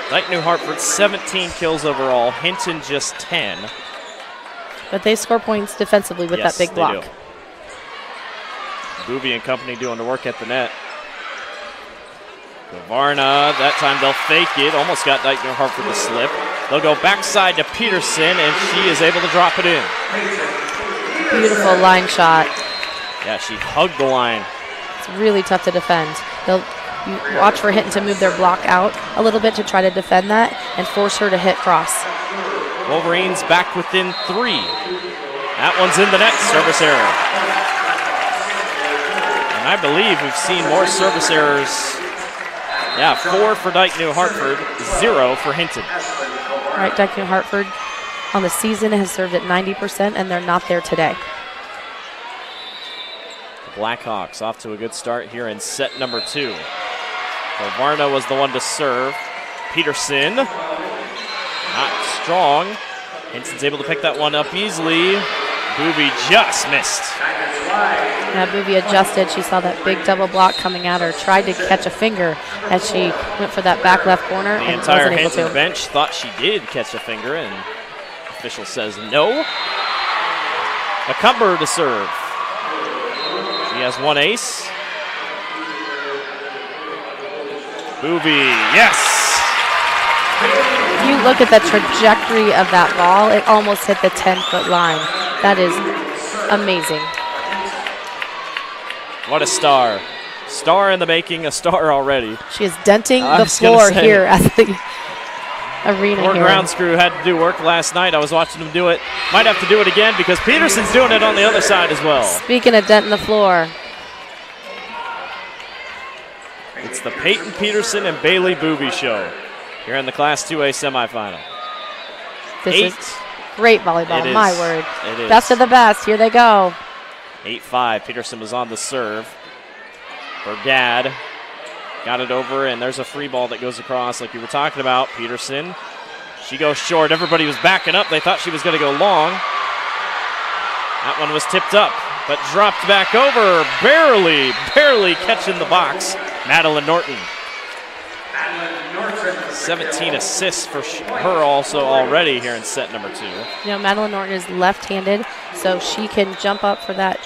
Dike-New Hartford 17 kills overall. Hinton just 10. But they score points defensively with that big block. Do. Booby and company doing the work at the net. Kavarna, that time they'll fake it. Almost got Dike-New Hartford to slip. They'll go backside to Peterson, and she is able to drop it in. Beautiful line shot. Yeah, she hugged the line. It's really tough to defend. You watch for Hinton to move their block out a little bit to try to defend that and force her to hit cross. Wolverines back within 3. That one's in the net, service error. And I believe we've seen more service errors. Yeah, 4 for Dike-New Hartford, 0 for Hinton. All right, Dike-New Hartford on the season has served at 90%, and they're not there today. The Blackhawks off to a good start here in set number 2. Kavarna was the one to serve. Peterson, not strong. Hinton's able to pick that one up easily. Booby just missed. Yeah, Booby adjusted. She saw that big double block coming at her, tried to catch a finger as she went for that back left corner the and entire wasn't able Hinton to. bench thought she did catch a finger, and official says no. McCumber to serve. She has 1 ace. Boovie, yes! If you look at the trajectory of that ball, it almost hit the 10-foot line. That is amazing. What a star. Star in the making, a star already. She is denting the floor here at the arena. Poor grounds crew had to do work last night. I was watching them do it. Might have to do it again because Peterson's doing it on the other side as well. Speaking of denting the floor. It's the Peyton Peterson and Bailey Boovie show here in the Class 2A semifinal. This is great volleyball, my word. It is. Best of the best. Here they go. 8-5. Peterson was on the serve. Bergad got it over, and there's a free ball that goes across like you were talking about. Peterson, she goes short. Everybody was backing up. They thought she was going to go long. That one was tipped up, but dropped back over. Barely catching the box. Madeline Norton. 17 assists for her also already here in set number 2. You know, Madeline Norton is left-handed, so she can jump up for that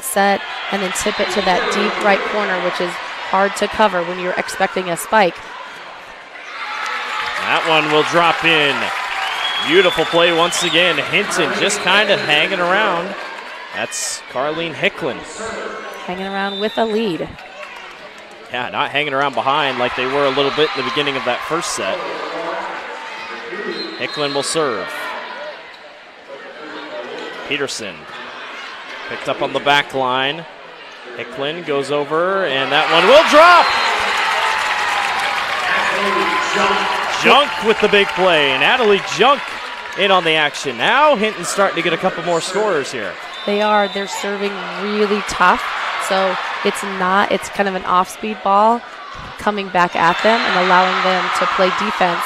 set and then tip it to that deep right corner, which is hard to cover when you're expecting a spike. That one will drop in. Beautiful play once again. Hinton just kind of hanging around. That's Carleen Hicklin. Hanging around with a lead. Yeah, not hanging around behind like they were a little bit in the beginning of that first set. Hicklin will serve. Peterson picked up on the back line. Hicklin goes over, and that one will drop! Junk with the big play. Natalie Junk in on the action. Now Hinton's starting to get a couple more scorers here. They are. They're serving really tough. So it's kind of an off-speed ball coming back at them and allowing them to play defense.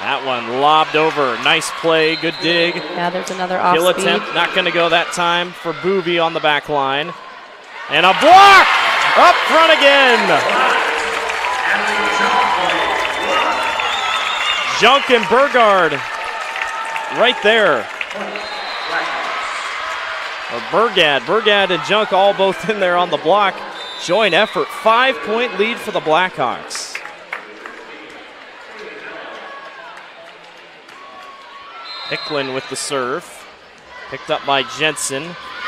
That one lobbed over. Nice play. Good dig. Yeah, there's another Kill off-speed. attempt. Not going to go that time for Boovie on the back line. And a block! Up front again. Junk and Burgard right there. Or Burgad and Junk all both in there on the block. Joint effort. 5-point lead for the Blackhawks. Hicklin with the serve. Picked up by Jensen.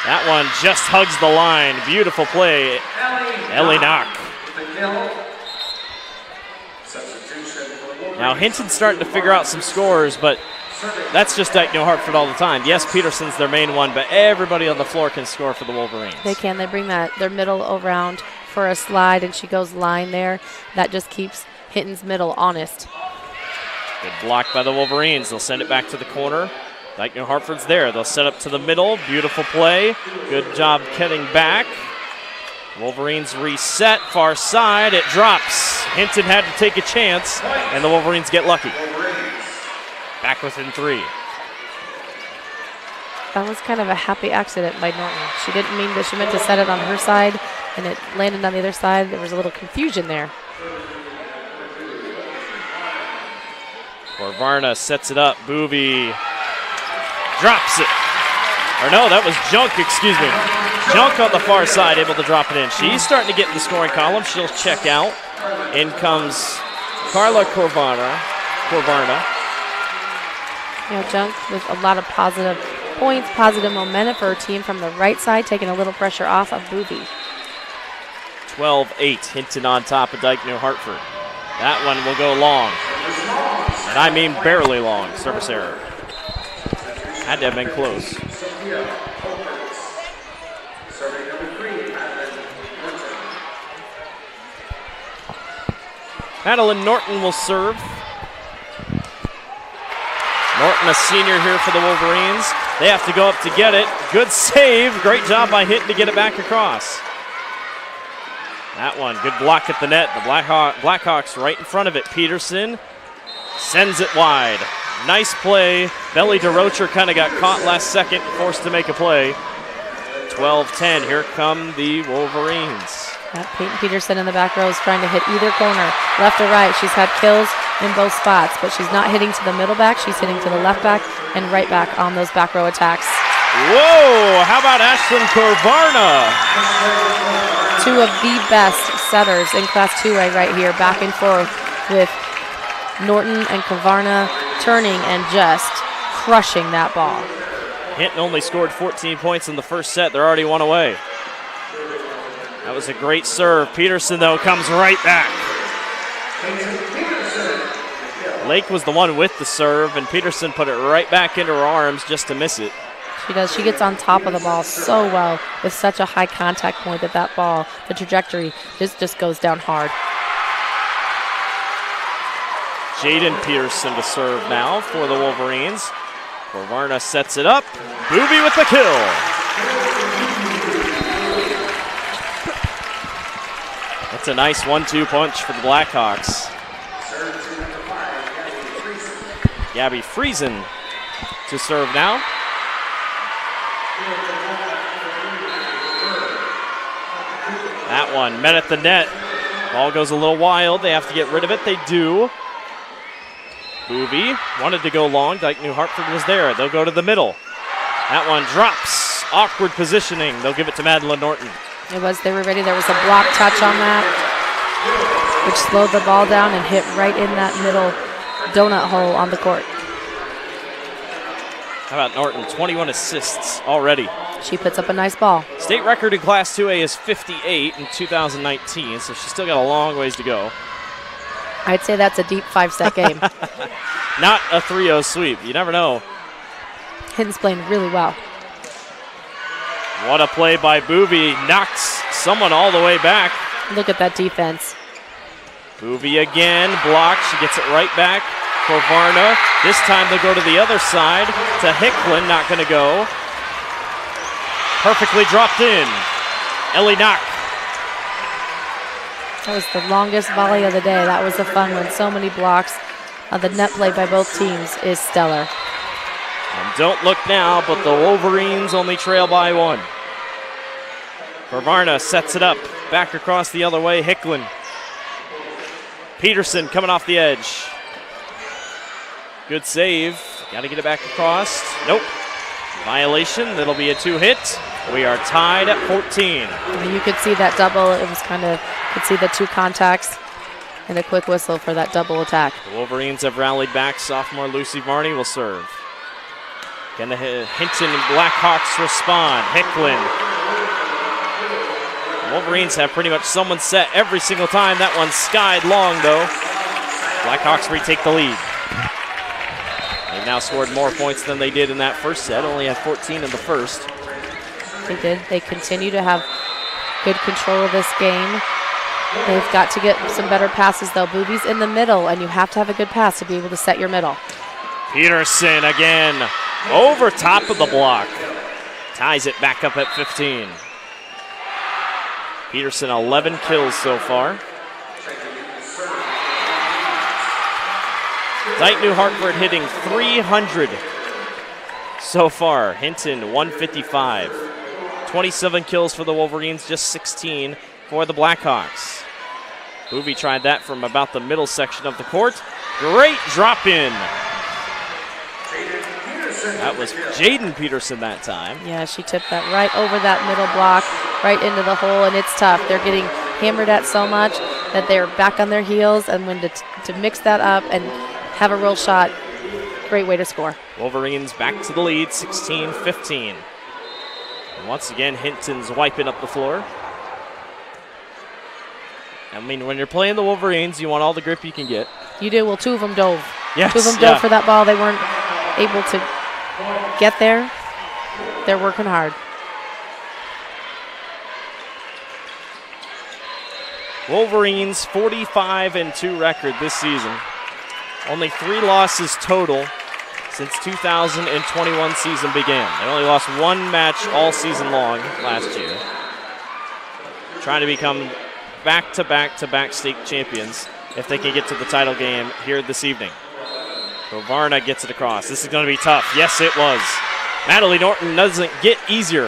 That one just hugs the line. Beautiful play. Ellie Knock. Now Hinton's starting to figure out some scores, but that's just Dike-New Hartford all the time. Yes, Peterson's their main one, but everybody on the floor can score for the Wolverines. They can. They bring their middle around for a slide, and she goes line there. That just keeps Hinton's middle honest. Good block by the Wolverines. They'll send it back to the corner. Dike-New Hartford's there. They'll set up to the middle. Beautiful play. Good job getting back. Wolverines reset. Far side. It drops. Hinton had to take a chance, and the Wolverines get lucky. Back within 3. That was kind of a happy accident by Norton. She didn't mean that. She meant to set it on her side, and it landed on the other side. There was a little confusion there. Varna sets it up. Boovie drops it. Or no, that was Junk, excuse me. Junk on the far side, able to drop it in. She's starting to get in the scoring column. She'll check out. In comes Carla Corvarna. You know, Junk with a lot of positive points, positive momentum for her team from the right side, taking a little pressure off of Boovie. 12-8, Hinton on top of Dike-New Hartford. That one will go long. And I mean barely long. Service error. Had to have been close. Madeline Norton will serve. Norton, a senior here for the Wolverines. They have to go up to get it. Good save. Great job by Hinton to get it back across. That one, good block at the net. The Blackhawks right in front of it. Peterson sends it wide. Nice play. Belly DeRocher kind of got caught last second, forced to make a play. 12-10. Here come the Wolverines. Peyton Peterson in the back row is trying to hit either corner, left or right. She's had kills in both spots, but she's not hitting to the middle back. She's hitting to the left back and right back on those back row attacks. Whoa! How about Ashlyn Corvarna? Two of the best setters in Class 2A right here, back and forth with Norton and Kavarna turning and just crushing that ball. Hinton only scored 14 points in the first set. They're already one away. That was a great serve. Peterson, though, comes right back. Lake was the one with the serve, and Peterson put it right back into her arms just to miss it. She does. She gets on top of the ball so well with such a high contact point that ball, the trajectory, just goes down hard. Jaden Peterson to serve now for the Wolverines. Kavarna sets it up. Booby with the kill. That's a nice 1-2 punch for the Blackhawks. Gabby Friesen to serve now. That one met at the net. Ball goes a little wild. They have to get rid of it. They do. Booby wanted to go long. Dike-New Hartford was there. They'll go to the middle. That one drops. Awkward positioning. They'll give it to Madeline Norton. It was. They were ready. There was a block touch on that, which slowed the ball down and hit right in that middle donut hole on the court. How about Norton? 21 assists already. She puts up a nice ball. State record in Class 2A is 58 in 2019, so she's still got a long ways to go. I'd say that's a deep 5-set game. Not a 3-0 sweep. You never know. Hinton's playing really well. What a play by Booby. Knocks someone all the way back. Look at that defense. Booby again. Blocked. She gets it right back. Kavarna. This time they'll go to the other side to Hicklin. Not going to go. Perfectly dropped in. Ellie Knock. That was the longest volley of the day. That was a fun one. So many blocks. The net play by both teams is stellar. And don't look now, but the Wolverines only trail by 1. Kavarna sets it up. Back across the other way. Hicklin. Peterson coming off the edge. Good save. Got to get it back across. Nope. Violation. That'll be a 2-hit. We are tied at 14. You could see that double. It was could see the 2 contacts and a quick whistle for that double attack. The Wolverines have rallied back. Sophomore Lucy Varney will serve. Can the Hinton Blackhawks respond? Hicklin. The Wolverines have pretty much someone set every single time. That one skied long, though. Blackhawks retake the lead. They've now scored more points than they did in that first set. Only had 14 in the first. They did. They continue to have good control of this game. They've got to get some better passes, though. Booby's in the middle, and you have to have a good pass to be able to set your middle. Peterson again over top of the block. Ties it back up at 15. Peterson 11 kills so far. Dike-New Hartford hitting 300 so far. Hinton 155. 27 kills for the Wolverines, just 16 for the Blackhawks. Booby tried that from about the middle section of the court. Great drop in. That was Jaden Peterson that time. Yeah, she tipped that right over that middle block, right into the hole, and it's tough. They're getting hammered at so much that they're back on their heels, and when to mix that up and have a real shot, great way to score. Wolverines back to the lead, 16-15. And once again, Hinton's wiping up the floor. I mean, when you're playing the Wolverines, you want all the grip you can get. You do. Well, 2 of them dove. Yes, 2 of them dove for that ball. They weren't able to get there. They're working hard. Wolverines 45-2 record this season. Only 3 losses total since 2021 season began. They only lost 1 match all season long last year. Trying to become back-to-back state champions if they can get to the title game here this evening. Kavarna gets it across. This is going to be tough. Yes, it was. Madeline Norton doesn't get easier.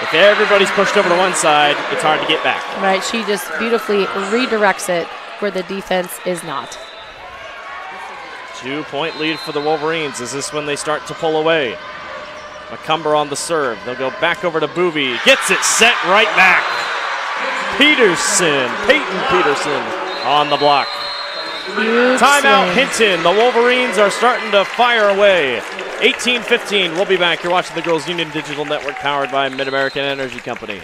If everybody's pushed over to one side, it's hard to get back. Right, she just beautifully redirects it where the defense is not. 2-point lead for the Wolverines. Is this when they start to pull away? McCumber on the serve. They'll go back over to Booby. Gets it set right back. Peterson, Peyton Peterson on the block. Huge Timeout, swing. Hinton. The Wolverines are starting to fire away. 18-15. We'll be back. You're watching the Girls Union Digital Network powered by Mid-American Energy Company.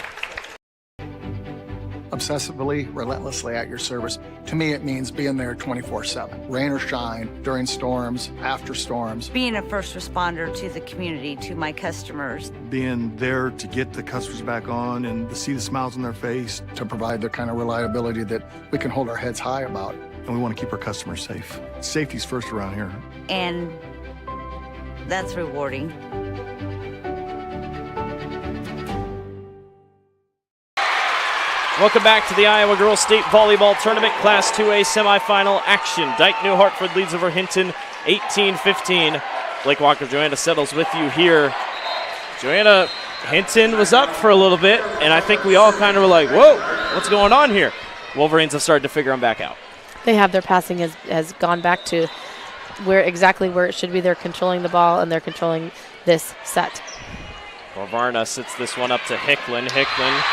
Obsessively, relentlessly at your service. To me, it means being there 24/7. Rain or shine, during storms, after storms. Being a first responder to the community, to my customers. Being there to get the customers back on and to see the smiles on their face. To provide the kind of reliability that we can hold our heads high about. And we want to keep our customers safe. Safety's first around here. And that's rewarding. Welcome back to the Iowa Girls State Volleyball Tournament Class 2A semifinal action. Dike-New Hartford leads over Hinton 18-15. Blake Walker, Joanna Settles with you here. Joanna, Hinton was up for a little bit, and I think we all kind of were like, whoa, what's going on here? Wolverines have started to figure them back out. They have. Their passing has gone back to exactly where it should be. They're controlling the ball, and they're controlling this set. Varna sits this one up to Hicklin. Hicklin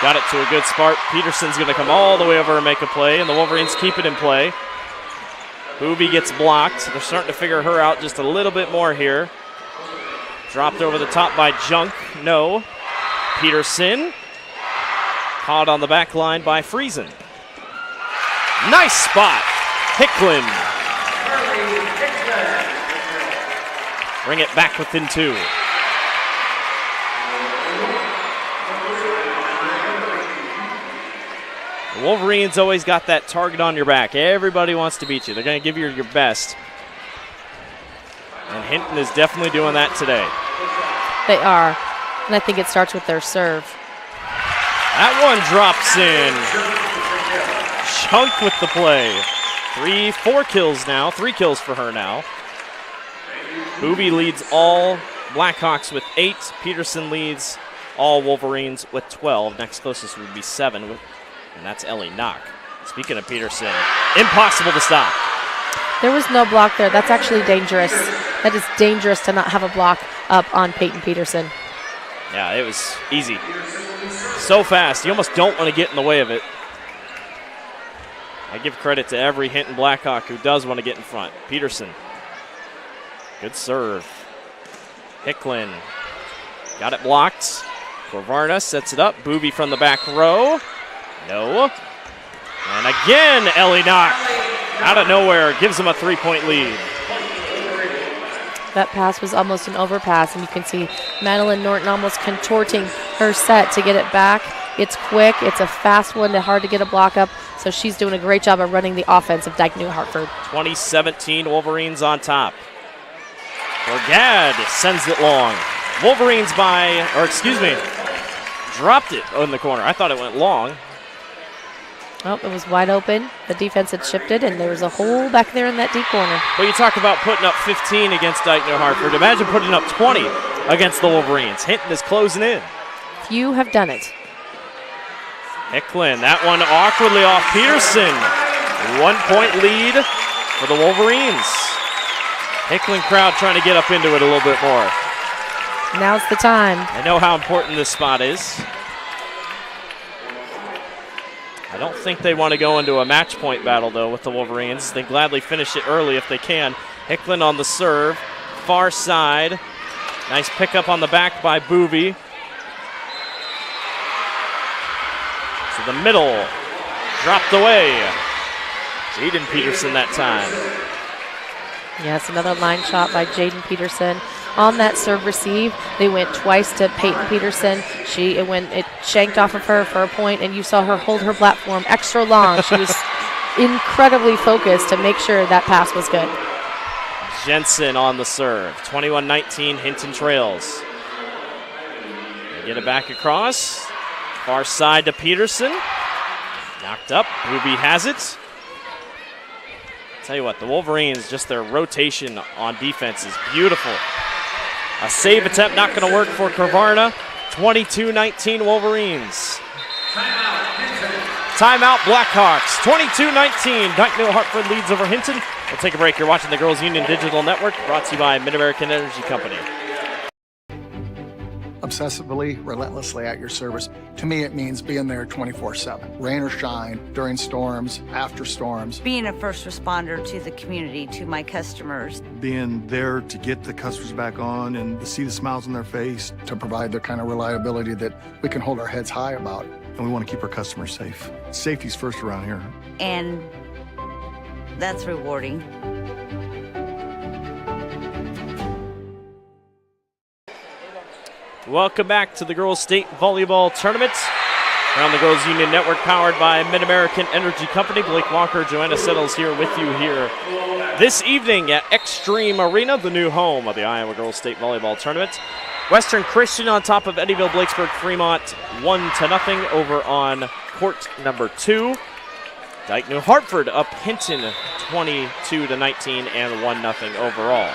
got it to a good spot. Peterson's going to come all the way over and make a play, and the Wolverines keep it in play. Boobie gets blocked. They're starting to figure her out just a little bit more here. Dropped over the top by Junk. No. Peterson caught on the back line by Friesen. Nice spot. Hicklin. Bring it back within two. The Wolverines always got that target on your back. Everybody wants to beat you. They're going to give you your best. And Hinton is definitely doing that today. They are. And I think it starts with their serve. That one drops in. Chunk with the play. 4 kills now. 3 kills for her now. Boobie leads all Blackhawks with 8. Peterson leads all Wolverines with 12. Next closest would be 7, and that's Ellie Knock. Speaking of Peterson, impossible to stop. There was no block there. That's actually dangerous. That is dangerous to not have a block up on Peyton Peterson. Yeah, it was easy. So fast. You almost don't want to get in the way of it. I give credit to every Hinton Blackhawk who does want to get in front. Peterson. Good serve. Hicklin got it blocked. Corvarna sets it up. Boobie from the back row. No. And again, Ellie Knock out of nowhere gives them a 3-point lead. That pass was almost an overpass, and you can see Madeline Norton almost contorting her set to get it back. It's quick. It's a fast one. Hard to get a block up, so she's doing a great job of running the offense of Dike-New Hartford. 2017 Wolverines on top. Borgad sends it long. Wolverines dropped it in the corner. I thought it went long. Oh, it was wide open. The defense had shifted, and there was a hole back there in that deep corner. But you talk about putting up 15 against Dike-New Hartford. Imagine putting up 20 against the Wolverines. Hinton is closing in. Few have done it. Hicklin, that one awkwardly off Peterson. 1-point lead for the Wolverines. Hicklin crowd trying to get up into it a little bit more. Now's the time. I know how important this spot is. I don't think they want to go into a match point battle, though, with the Wolverines. They gladly finish it early if they can. Hicklin on the serve. Far side. Nice pickup on the back by Boobie. To the middle. Dropped away. Jaden Peterson that time. Yes, another line shot by Jaden Peterson. On that serve receive, they went twice to Peyton Peterson. It shanked off of her for a point, and you saw her hold her platform extra long. She was incredibly focused to make sure that pass was good. Jensen on the serve. 21-19, Hinton trails. They get it back across. Far side to Peterson. Knocked up. Boobie has it. Tell you what, the Wolverines, just their rotation on defense is beautiful. A save attempt not going to work for Corvarna. 22-19 Wolverines. Timeout Blackhawks. 22-19. Dike-New Hartford leads over Hinton. We'll take a break. You're watching the Girls Union Digital Network, brought to you by Mid-American Energy Company. obsessively, relentlessly at your service. To me, it means being there 24/7, rain or shine, during storms, after storms. Being a first responder to the community, to my customers. Being there to get the customers back on and to see the smiles on their face. To provide the kind of reliability that we can hold our heads high about. And we want to keep our customers safe. Safety's first around here. And that's rewarding. Welcome back to the Girls State Volleyball Tournament. Around the Girls Union Network, powered by Mid-American Energy Company. Blake Walker, Joanna Settles here with you here this evening at Extreme Arena, the new home of the Iowa Girls State Volleyball Tournament. Western Christian on top of Eddyville Blacksburg Fremont 1-0 over on court number 2. Dike-New Hartford up Hinton 22-19 and 1-0 overall.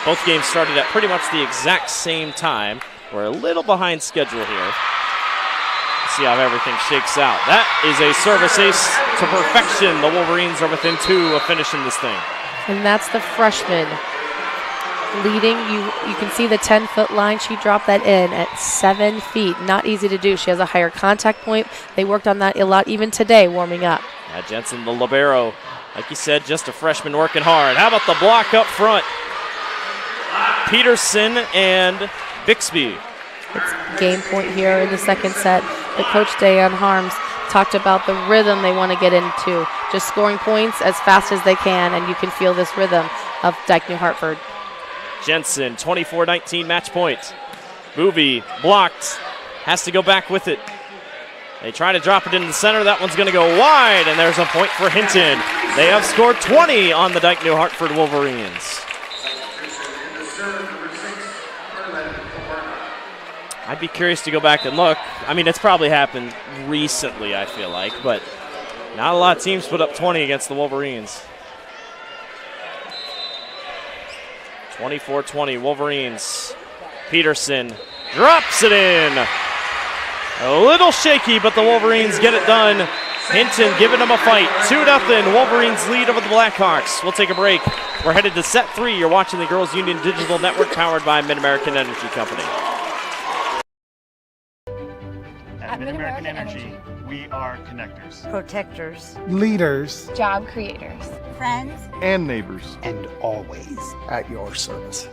Both games started at pretty much the exact same time. We're a little behind schedule here. Let's see how everything shakes out. That is a service ace to perfection. The Wolverines are within 2 of finishing this thing. And that's the freshman leading. You can see the 10-foot line. She dropped that in at 7 feet. Not easy to do. She has a higher contact point. They worked on that a lot even today warming up. Yeah, Jensen, the libero, like you said, just a freshman working hard. How about the block up front? Peterson and Bixby. It's game point here in the second set. The coach, Dayan Harms, talked about the rhythm they want to get into. Just scoring points as fast as they can, and you can feel this rhythm of Dike-New Hartford. Jensen, 24-19 match point. Movie blocked, has to go back with it. They try to drop it into the center. That one's going to go wide, and there's a point for Hinton. They have scored 20 on the Dike-New Hartford Wolverines. I'd be curious to go back and look. I mean, it's probably happened recently, I feel like, but not a lot of teams put up 20 against the Wolverines. 24-20, Wolverines. Peterson drops it in. A little shaky, but the Wolverines get it done. Hinton giving them a fight. 2-0, Wolverines lead over the Blackhawks. We'll take a break. We're headed to set 3. You're watching the Girls Union Digital Network, powered by Mid-American Energy Company. At Mid-American Energy, we are connectors, Protectors. Leaders. Job creators. Friends. And neighbors. And always at your service.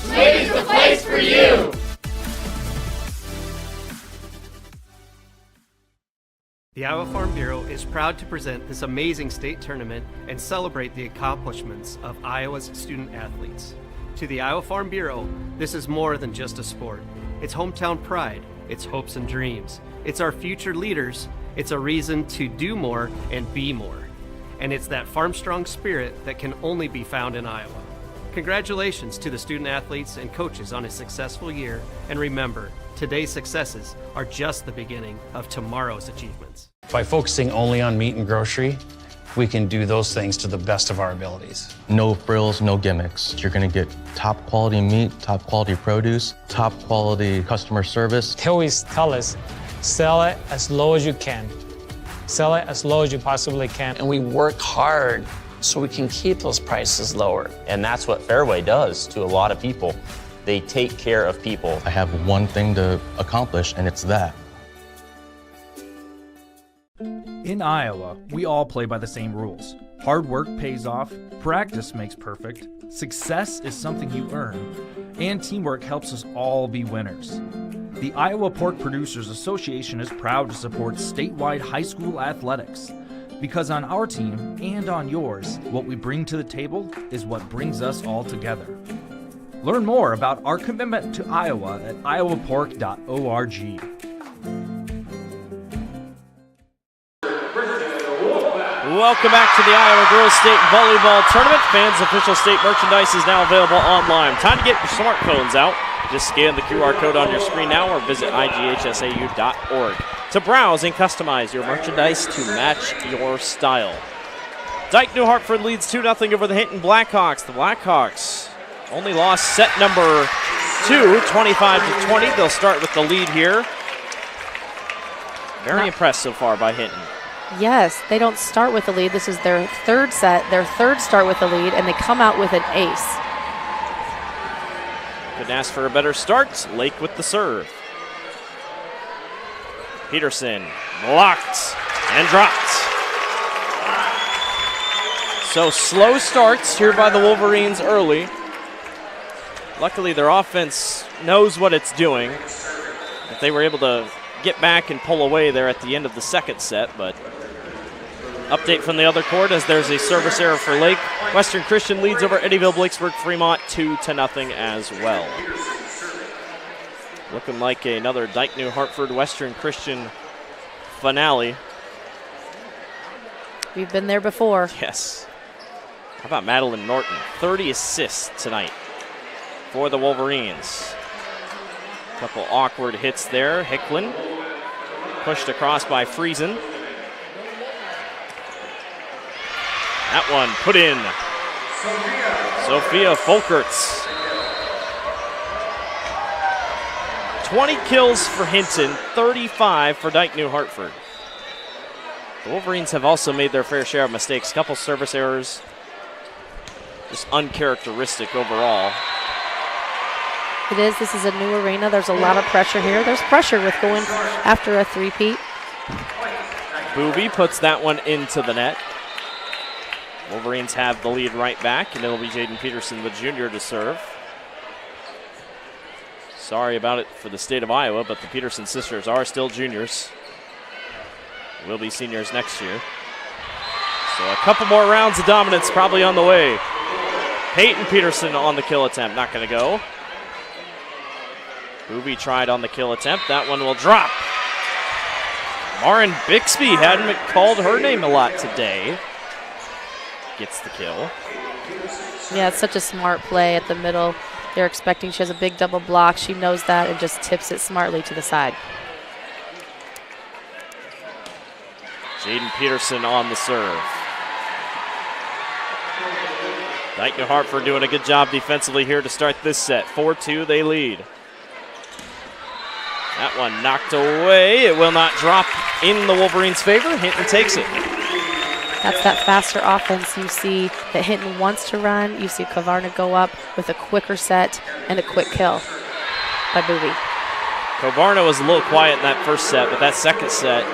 Smitty's the place for you! The Iowa Farm Bureau is proud to present this amazing state tournament and celebrate the accomplishments of Iowa's student athletes. To the Iowa Farm Bureau, this is more than just a sport. It's hometown pride, it's hopes and dreams, it's our future leaders, it's a reason to do more and be more. And it's that farm-strong spirit that can only be found in Iowa. Congratulations to the student athletes and coaches on a successful year, and remember, today's successes are just the beginning of tomorrow's achievements. By focusing only on meat and grocery, we can do those things to the best of our abilities. No frills, no gimmicks. You're gonna get top quality meat, top quality produce, top quality customer service. They always tell us, sell it as low as you can. Sell it as low as you possibly can. And we work hard so we can keep those prices lower. And that's what Fairway does to a lot of people. They take care of people. I have one thing to accomplish, and it's that. In Iowa, we all play by the same rules. Hard work pays off, practice makes perfect, success is something you earn, and teamwork helps us all be winners. The Iowa Pork Producers Association is proud to support statewide high school athletics. Because on our team and on yours, what we bring to the table is what brings us all together. Learn more about our commitment to Iowa at iowapork.org. welcome back to the Iowa Girls State Volleyball Tournament. Fans' official state merchandise is now available online. Time to get your smartphones out. Just scan the QR code on your screen now or visit IGHSAU.org to browse and customize your merchandise to match your style. Dike-New Hartford leads 2-0 over the Hinton Blackhawks. The Blackhawks only lost set number 2, 25-20. They'll start with the lead here. Very impressed so far by Hinton. Yes, they don't start with the lead. This is their third set, their third start with the lead, and they come out with an ace. Couldn't ask for a better start. Lake with the serve. Peterson blocked and dropped. So slow starts here by the Wolverines early. Luckily, their offense knows what it's doing. If they were able to get back and pull away there at the end of the second set, but update from the other court as there's a service error for Lake. Western Christian leads over Eddyville Blakesburg Fremont 2-0 as well. Looking like another Dike-New Hartford Western Christian finale. We've been there before. Yes. How about Madeline Norton? 30 assists tonight for the Wolverines. Couple awkward hits there. Hicklin pushed across by Friesen. That one put in. Sophia Folkerts. 20 kills for Hinton, 35 for Dike-New Hartford. The Wolverines have also made their fair share of mistakes. Couple service errors. Just uncharacteristic overall. It is. This is a new arena. There's a lot of pressure here. There's pressure with going after a three-peat. Booby puts that one into the net. Wolverines have the lead right back, and it'll be Jaden Peterson, the junior, to serve. Sorry about it for the state of Iowa, but the Peterson sisters are still juniors. Will be seniors next year. So a couple more rounds of dominance probably on the way. Peyton Peterson on the kill attempt, not going to go. Booby tried on the kill attempt. That one will drop. Lauren Bixby hadn't called her name a lot today. Gets the kill. Yeah, it's such a smart play at the middle. They're expecting she has a big double block. She knows that and just tips it smartly to the side. Jaden Peterson on the serve. Dike-New Hartford doing a good job defensively here to start this set. 4-2, they lead. That one knocked away. It will not drop in the Wolverines' favor. Hinton takes it. That's that faster offense you see that Hinton wants to run. You see Kavarna go up with a quicker set and a quick kill by Booby. Kavarna was a little quiet in that first set, but that second set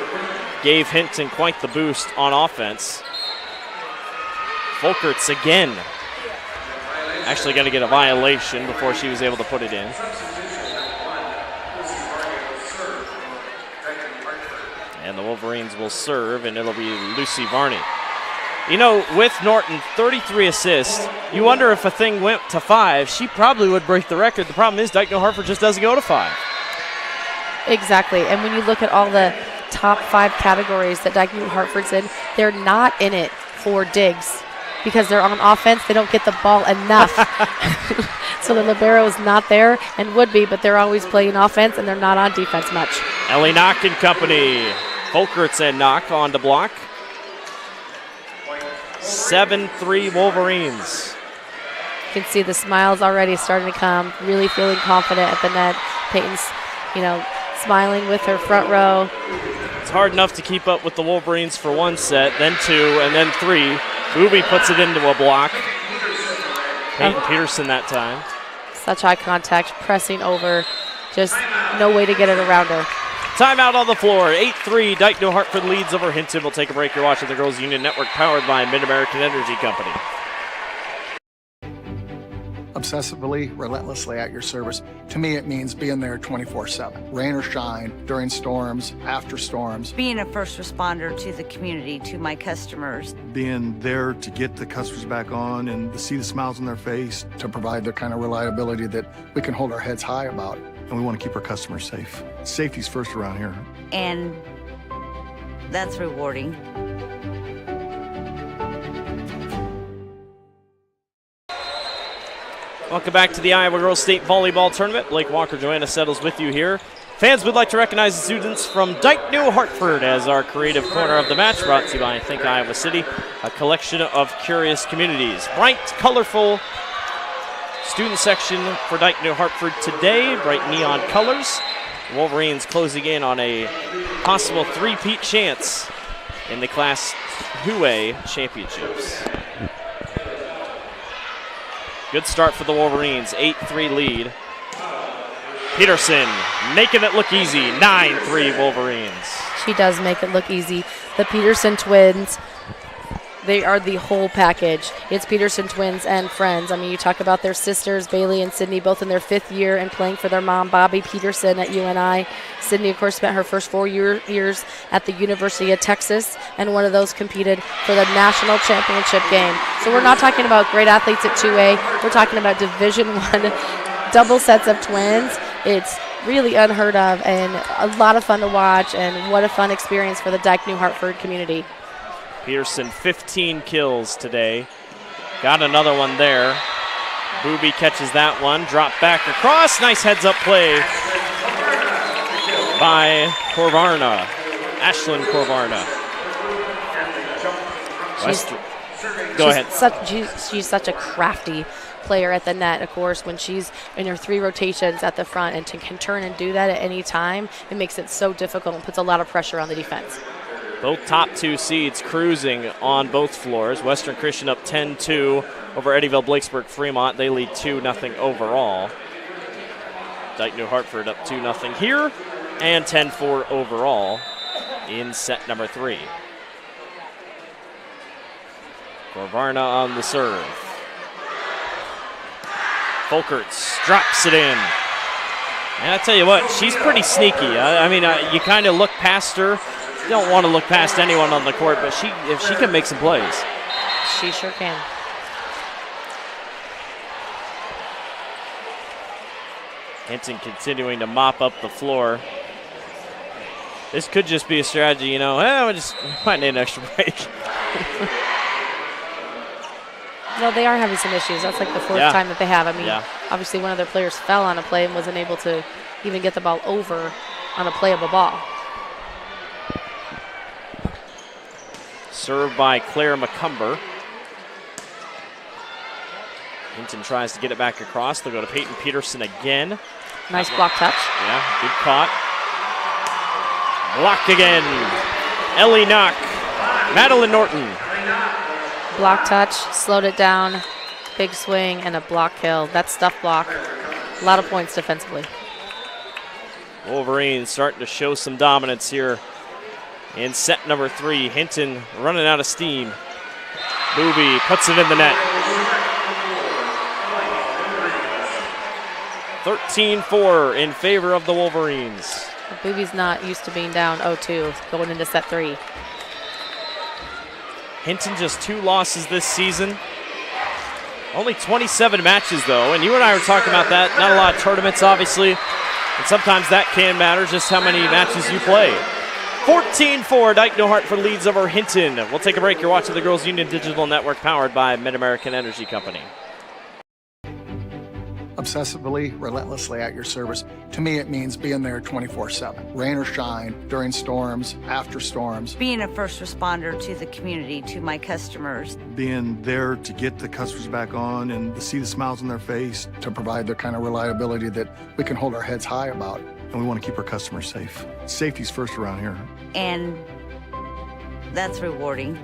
gave Hinton quite the boost on offense. Folkerts again. Actually going to get a violation before she was able to put it in. And the Wolverines will serve, and it'll be Lucy Varney. You know, with Norton, 33 assists, you wonder if a thing went to 5, she probably would break the record. The problem is Dike-New Hartford just doesn't go to 5. Exactly, and when you look at all the top 5 categories that Dike-New Hartford's in, they're not in it for digs because they're on offense. They don't get the ball enough. So the libero is not there and would be, but they're always playing offense and they're not on defense much. Ellie Knock and company. Folkerts and Knock on to block. 7-3 Wolverines. You can see the smiles already starting to come, really feeling confident at the net. Peyton's, smiling with her front row. It's hard enough to keep up with the Wolverines for 1 set, then 2, and then 3. Booby puts it into a block. Peyton Peterson that time. Such eye contact, pressing over. Just no way to get it around her. Timeout on the floor. 8-3. Dike-New Hartford leads over Hinton. We'll take a break. You're watching the Girls Union Network powered by Mid-American Energy Company. Obsessively, relentlessly at your service. To me, it means being there 24/7. Rain or shine, during storms, after storms. Being a first responder to the community, to my customers. Being there to get the customers back on and to see the smiles on their face. To provide the kind of reliability that we can hold our heads high about. And we want to keep our customers safe. Safety's first around here. And that's rewarding. Welcome back to the Iowa Girls State Volleyball Tournament. Blake Walker, Joanna Settles with you here. Fans would like to recognize the students from Dike-New Hartford as our creative corner of the match, brought to you by Think Iowa City, a collection of curious communities. Bright, colorful student section for Dike-New Hartford today, bright neon colors. Wolverines closing in on a possible three-peat chance in the Class 2A championships. Good start for the Wolverines, 8-3 lead. Peterson making it look easy, 9-3 Wolverines. She does make it look easy. The Peterson twins, they are the whole package. It's Peterson twins and friends. I mean, you talk about their sisters, Bailey and Sydney, both in their 5th year and playing for their mom, Bobby Peterson at UNI. Sydney, of course, spent her first 4 years at the University of Texas, and one of those competed for the national championship game. So we're not talking about great athletes at 2A. We're talking about Division I double sets of twins. It's really unheard of and a lot of fun to watch, and what a fun experience for the Dike-New Hartford community. Peterson, 15 kills today. Got another one there. Booby catches that one. Drop back across. Nice heads-up play by Corvarna. Ashlyn Corvarna. Go ahead. She's such a crafty player at the net. Of course, when she's in her 3 rotations at the front and can turn and do that at any time, it makes it so difficult and puts a lot of pressure on the defense. Both top 2 seeds cruising on both floors. Western Christian up 10-2 over Eddyville Blakesburg Fremont. They lead 2-0 overall. Dike-New Hartford up 2-0 here and 10-4 overall in set number 3. Corvarna on the serve. Folkerts drops it in. And I tell you what, she's pretty sneaky. I mean, you kind of look past her. You don't want to look past anyone on the court, but if she can make some plays. She sure can. Hinton continuing to mop up the floor. This could just be a strategy, you know, we might need an extra break. No, they are having some issues. That's like the 4th time that they have. I mean, obviously one of their players fell on a play and wasn't able to even get the ball over on a playable ball. Served by Claire McCumber. Hinton tries to get it back across. They'll go to Peyton Peterson again. Nice block touch. Yeah, good caught. Blocked again. Ellie Knock. Madeline Norton. Block touch, slowed it down, big swing, and a block kill. That's stuff block. A lot of points defensively. Wolverines starting to show some dominance here in set number 3. Hinton running out of steam. Booby puts it in the net. 13-4 in favor of the Wolverines. Booby's not used to being down 0-2 going into set 3. Hinton just 2 losses this season. Only 27 matches, though, and you and I were talking about that. Not a lot of tournaments, obviously, and sometimes that can matter, just how many matches you play. 14-4, Dike-New Hartford leads over Hinton. We'll take a break. You're watching the Girls Union Digital Network, powered by Mid-American Energy Company. Obsessively, relentlessly at your service. To me, it means being there 24/7. Rain or shine, during storms, after storms. Being a first responder to the community, to my customers. Being there to get the customers back on and to see the smiles on their face. To provide the kind of reliability that we can hold our heads high about. And we want to keep our customers safe. Safety's first around here. And that's rewarding.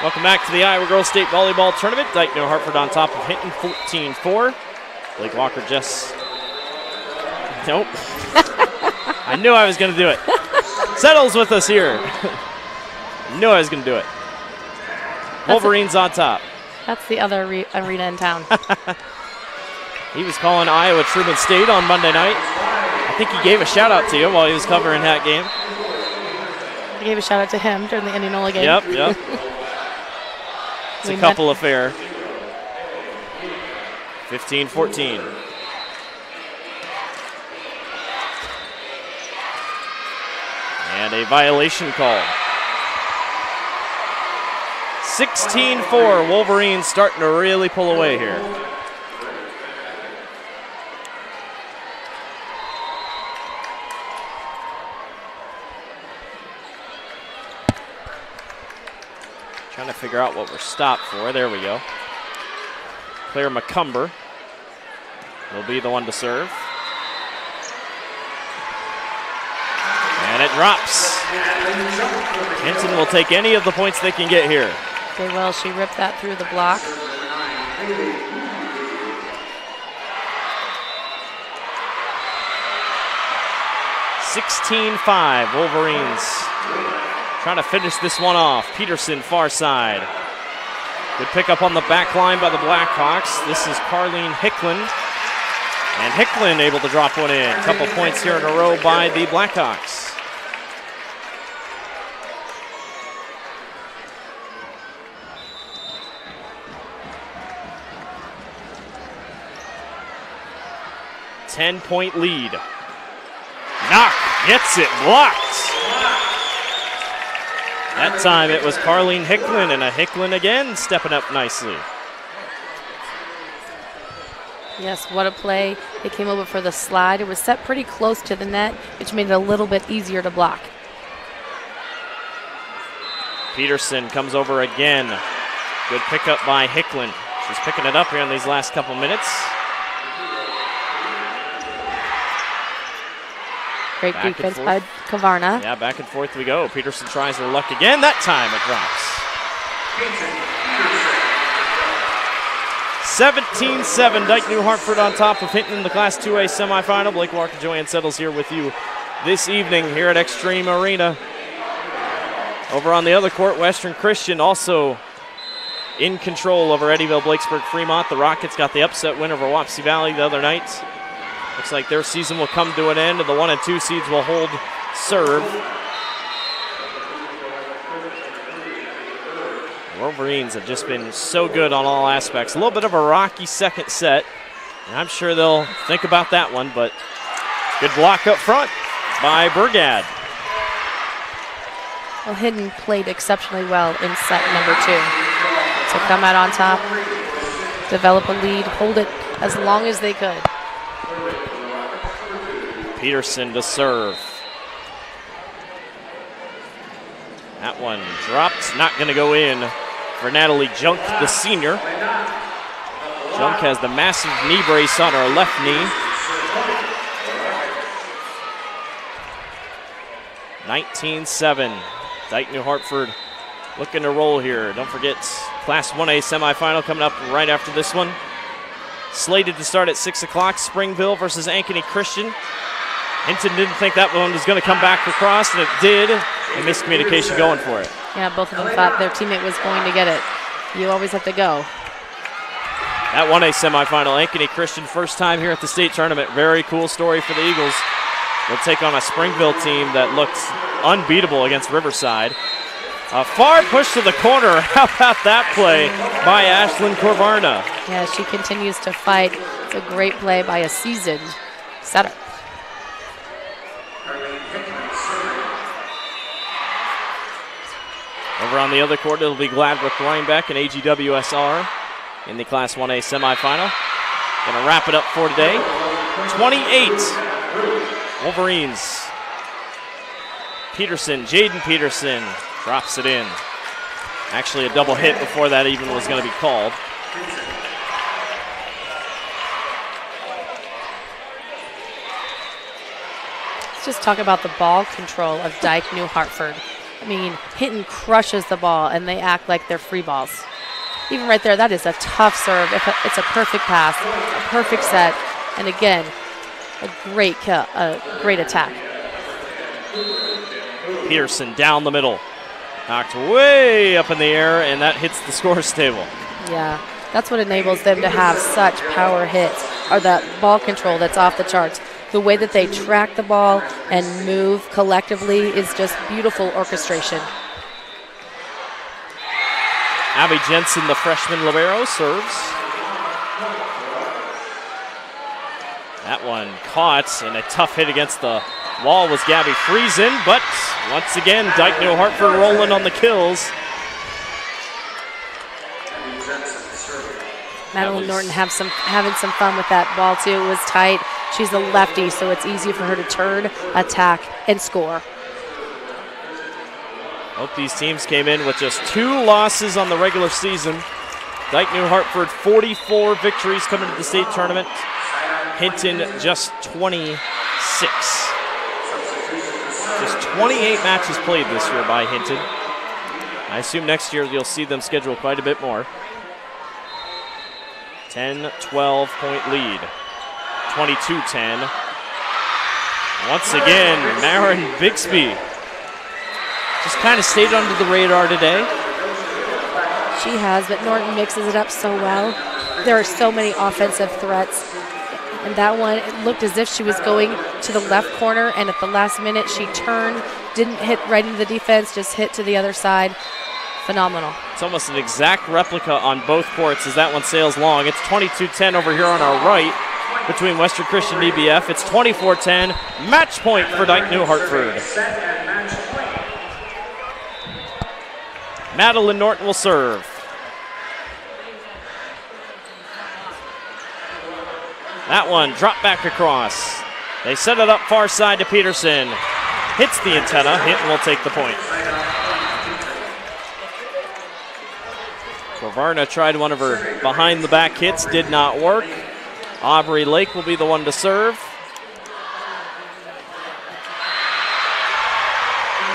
Welcome back to the Iowa Girls State Volleyball Tournament. Dike-New Hartford on top of Hinton, 14-4. Blake Walker just... Nope. I knew I was going to do it. Settles with us here. Knew I was going to do it. Wolverines on top. That's the other arena in town. He was calling Iowa Truman State on Monday night. I think he gave a shout-out to you while he was covering that game. I gave a shout-out to him during the Indianola game. Yep. It's a couple affair. 15-14. And a violation call. 16-4. Wolverines starting to really pull away here. Trying to figure out what we're stopped for. There we go. Claire McCumber will be the one to serve. And it drops. Hinton will take any of the points they can get here. Okay, well, she ripped that through the block. (16-5) Wolverines trying to finish this one off. Peterson far side. Good pickup on the back line by the Blackhawks. This is Carleen Hicklin. And Hicklin able to drop one in. A couple points here in a row by the Blackhawks. Ten-point lead. Knock gets it blocked. That time it was Carleen Hicklin, and a Hicklin again stepping up nicely. Yes, what a play. They came over for the slide. It was set pretty close to the net, which made it a little bit easier to block. Peterson comes over again. Good pickup by Hicklin. She's picking it up here in these last couple minutes. Great defense by Kavarna. Yeah, back and forth we go. Peterson tries her luck again. That time it drops. 17-7. Dike-New Hartford on top of Hinton in the Class 2A semifinal. Blake Walker, Joanne Settles here with you this evening here at Extreme Arena. Over on the other court, Western Christian also in control over Eddyville, Blakesburg, Fremont. The Rockets got the upset win over Wapsie Valley the other night. Looks like their season will come to an end, and the 1 and 2 seeds will hold serve. Wolverines have just been so good on all aspects. A little bit of a rocky second set, and I'm sure they'll think about that one, but good block up front by Burgad. Well, Hinton played exceptionally well in set number 2. To come out on top, develop a lead, hold it as long as they could. Peterson to serve. That one dropped, not going to go in for Natalie Junk, the senior. Junk has the massive knee brace on her left knee. 19-7. Dike-New Hartford looking to roll here. Don't forget, Class 1A semifinal coming up right after this one. Slated to start at 6 o'clock, Springville versus Ankeny Christian. Hinton didn't think that one was going to come back across, and it did. And miscommunication going for it. Yeah, both of them thought their teammate was going to get it. You always have to go. That 1A semifinal, Ankeny Christian, first time here at the state tournament. Very cool story for the Eagles. They'll take on a Springville team that looked unbeatable against Riverside. A far push to the corner. How about that play by Ashlyn Corvarna? Yeah, she continues to fight. It's a great play by a seasoned setter. Over on the other court, it'll be Gladbrook Rhinebeck and IGHSAU in the Class 1A semifinal. Gonna wrap it up for today. 28 Wolverines. Peterson, Jaden Peterson drops it in. Actually a double hit before that even was gonna be called. Let's just talk about the ball control of Dike-New Hartford. I mean, Hinton crushes the ball, and they act like they're free balls. Even right there, that is a tough serve. It's a perfect pass, a perfect set, and again, a great attack. Peterson down the middle. Knocked way up in the air, and that hits the scores table. Yeah, that's what enables them to have such power hits, or that ball control that's off the charts. The way that they track the ball and move collectively is just beautiful orchestration. Abby Jensen, the freshman libero, serves. That one caught, and a tough hit against the wall was Gabby Friesen, but once again, Dike-New Hartford rolling on the kills. Madeline Norton having some fun with that ball too. It was tight. She's a lefty, so it's easy for her to turn, attack, and score. Both these teams came in with just 2 losses on the regular season. Dike-New Hartford 44 victories coming to the state tournament. Hinton just 26. Just 28 matches played this year by Hinton. I assume next year you'll see them schedule quite a bit more. 10-12 point lead. 22-10. Once again, Maren Bixby just kind of stayed under the radar today. She has, but Norton mixes it up so well. There are so many offensive threats. And that one, it looked as if she was going to the left corner, and at the last minute she turned, didn't hit right into the defense, just hit to the other side. Phenomenal. It's almost an exact replica on both courts as that one sails long. It's 22-10 over here on our right between Western Christian and EBF. It's 24-10. Match point for Dike-New Hartford. Madeline Norton will serve. That one dropped back across. They set it up far side to Peterson. Hits the antenna. Hinton will take the point. Kovarna tried one of her behind the back hits, did not work. Aubrey Lake will be the one to serve.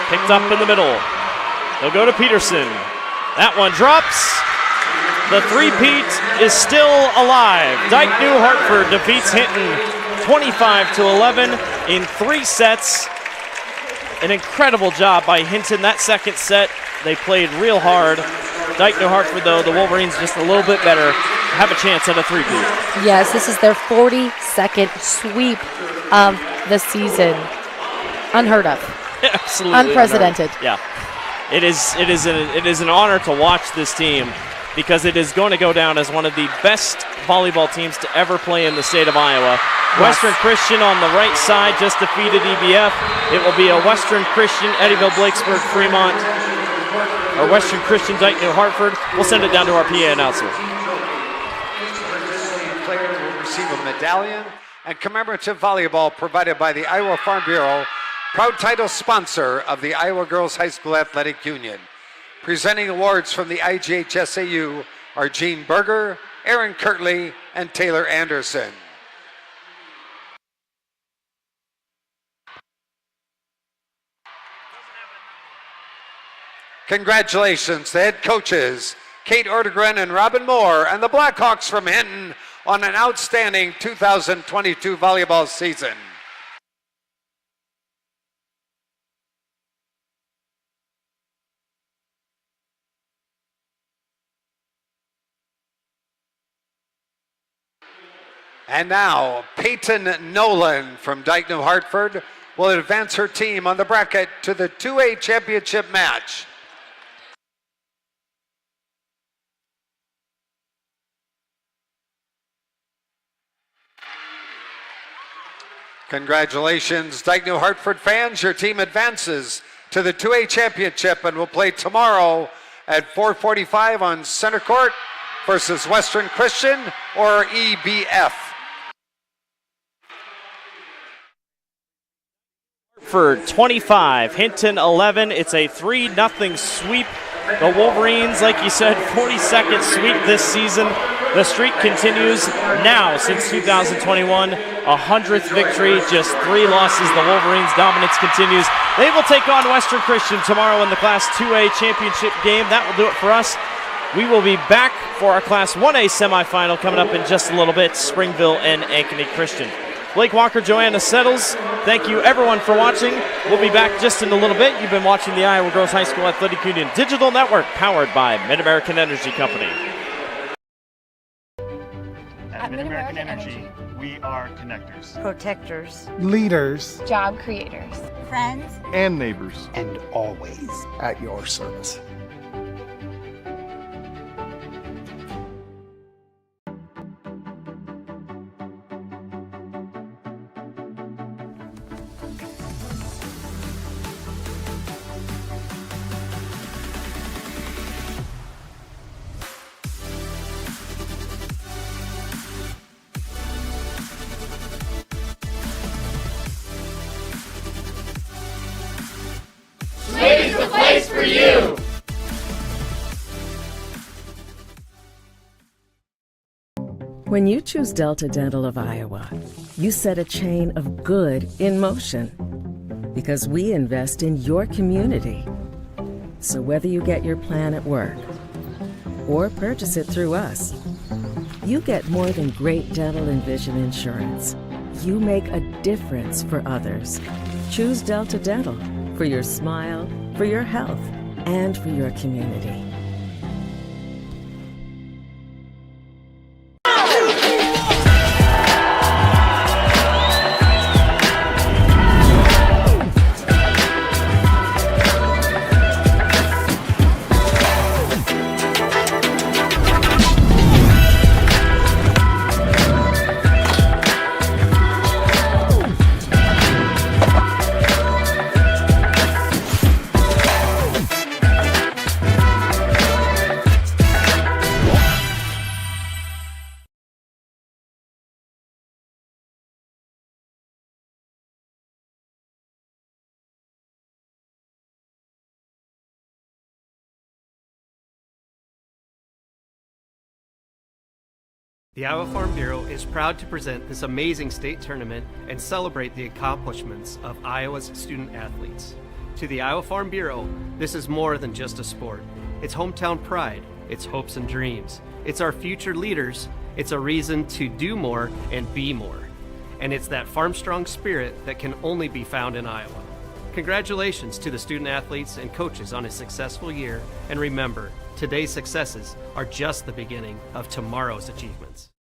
Picked up in the middle. They'll go to Peterson. That one drops. The three-peat is still alive. Dike-New Hartford defeats Hinton 25-11 in 3 sets. An incredible job by Hinton that second set. They played real hard. Dike-New Hartford, though, the Wolverines just a little bit better, have a chance at a three-peat. Yes, this is their 42nd sweep of the season. Unheard of. Absolutely unprecedented. Yeah, it is an honor to watch this team because it is going to go down as one of the best volleyball teams to ever play in the state of Iowa. Yes. Western Christian on the right side just defeated EBF. It will be a Western Christian, Eddyville, Blakesburg, Fremont, or Western Christian, Dike-New Hartford. We'll send it down to our PA announcer. Player will receive a medallion and commemorative volleyball provided by the Iowa Farm Bureau, proud title sponsor of the Iowa Girls High School Athletic Union. Presenting awards from the IGHSAU are Jean Berger, Aaron Kirtley, and Taylor Anderson. Congratulations to head coaches Kate Ortegren and Robin Moore and the Blackhawks from Hinton on an outstanding 2022 volleyball season. And now, Peyton Nolan from Dike-New Hartford will advance her team on the bracket to the 2A championship match. Congratulations, Dike-New Hartford fans. Your team advances to the 2A championship and will play tomorrow at 4:45 on center court versus Western Christian or EBF. For 25, Hinton 11. It's a 3-0 sweep. The Wolverines, like you said, 42nd sweep this season. The streak continues now since 2021. 100th victory, just 3 losses. The Wolverines' dominance continues. They will take on Western Christian tomorrow in the Class 2A championship game. That will do it for us. We will be back for our Class 1A semifinal coming up in just a little bit. Springville and Ankeny Christian. Blake Walker, Joanna Settles, thank you everyone for watching. We'll be back just in a little bit. You've been watching the Iowa Girls High School Athletic Union Digital Network powered by Mid-American Energy Company. At Mid-American Energy, we are connectors, protectors, leaders, job creators, friends, and neighbors, and always at your service. for you. When you choose Delta Dental of Iowa, you set a chain of good in motion because we invest in your community. So whether you get your plan at work or purchase it through us, you get more than great dental and vision insurance. You make a difference for others. Choose Delta Dental for your smile, for your health, and for your community. The Iowa Farm Bureau is proud to present this amazing state tournament and celebrate the accomplishments of Iowa's student athletes. To the Iowa Farm Bureau, this is more than just a sport. It's hometown pride, it's hopes and dreams, it's our future leaders, it's a reason to do more and be more. And it's that farm-strong spirit that can only be found in Iowa. Congratulations to the student athletes and coaches on a successful year, and remember, today's successes are just the beginning of tomorrow's achievements.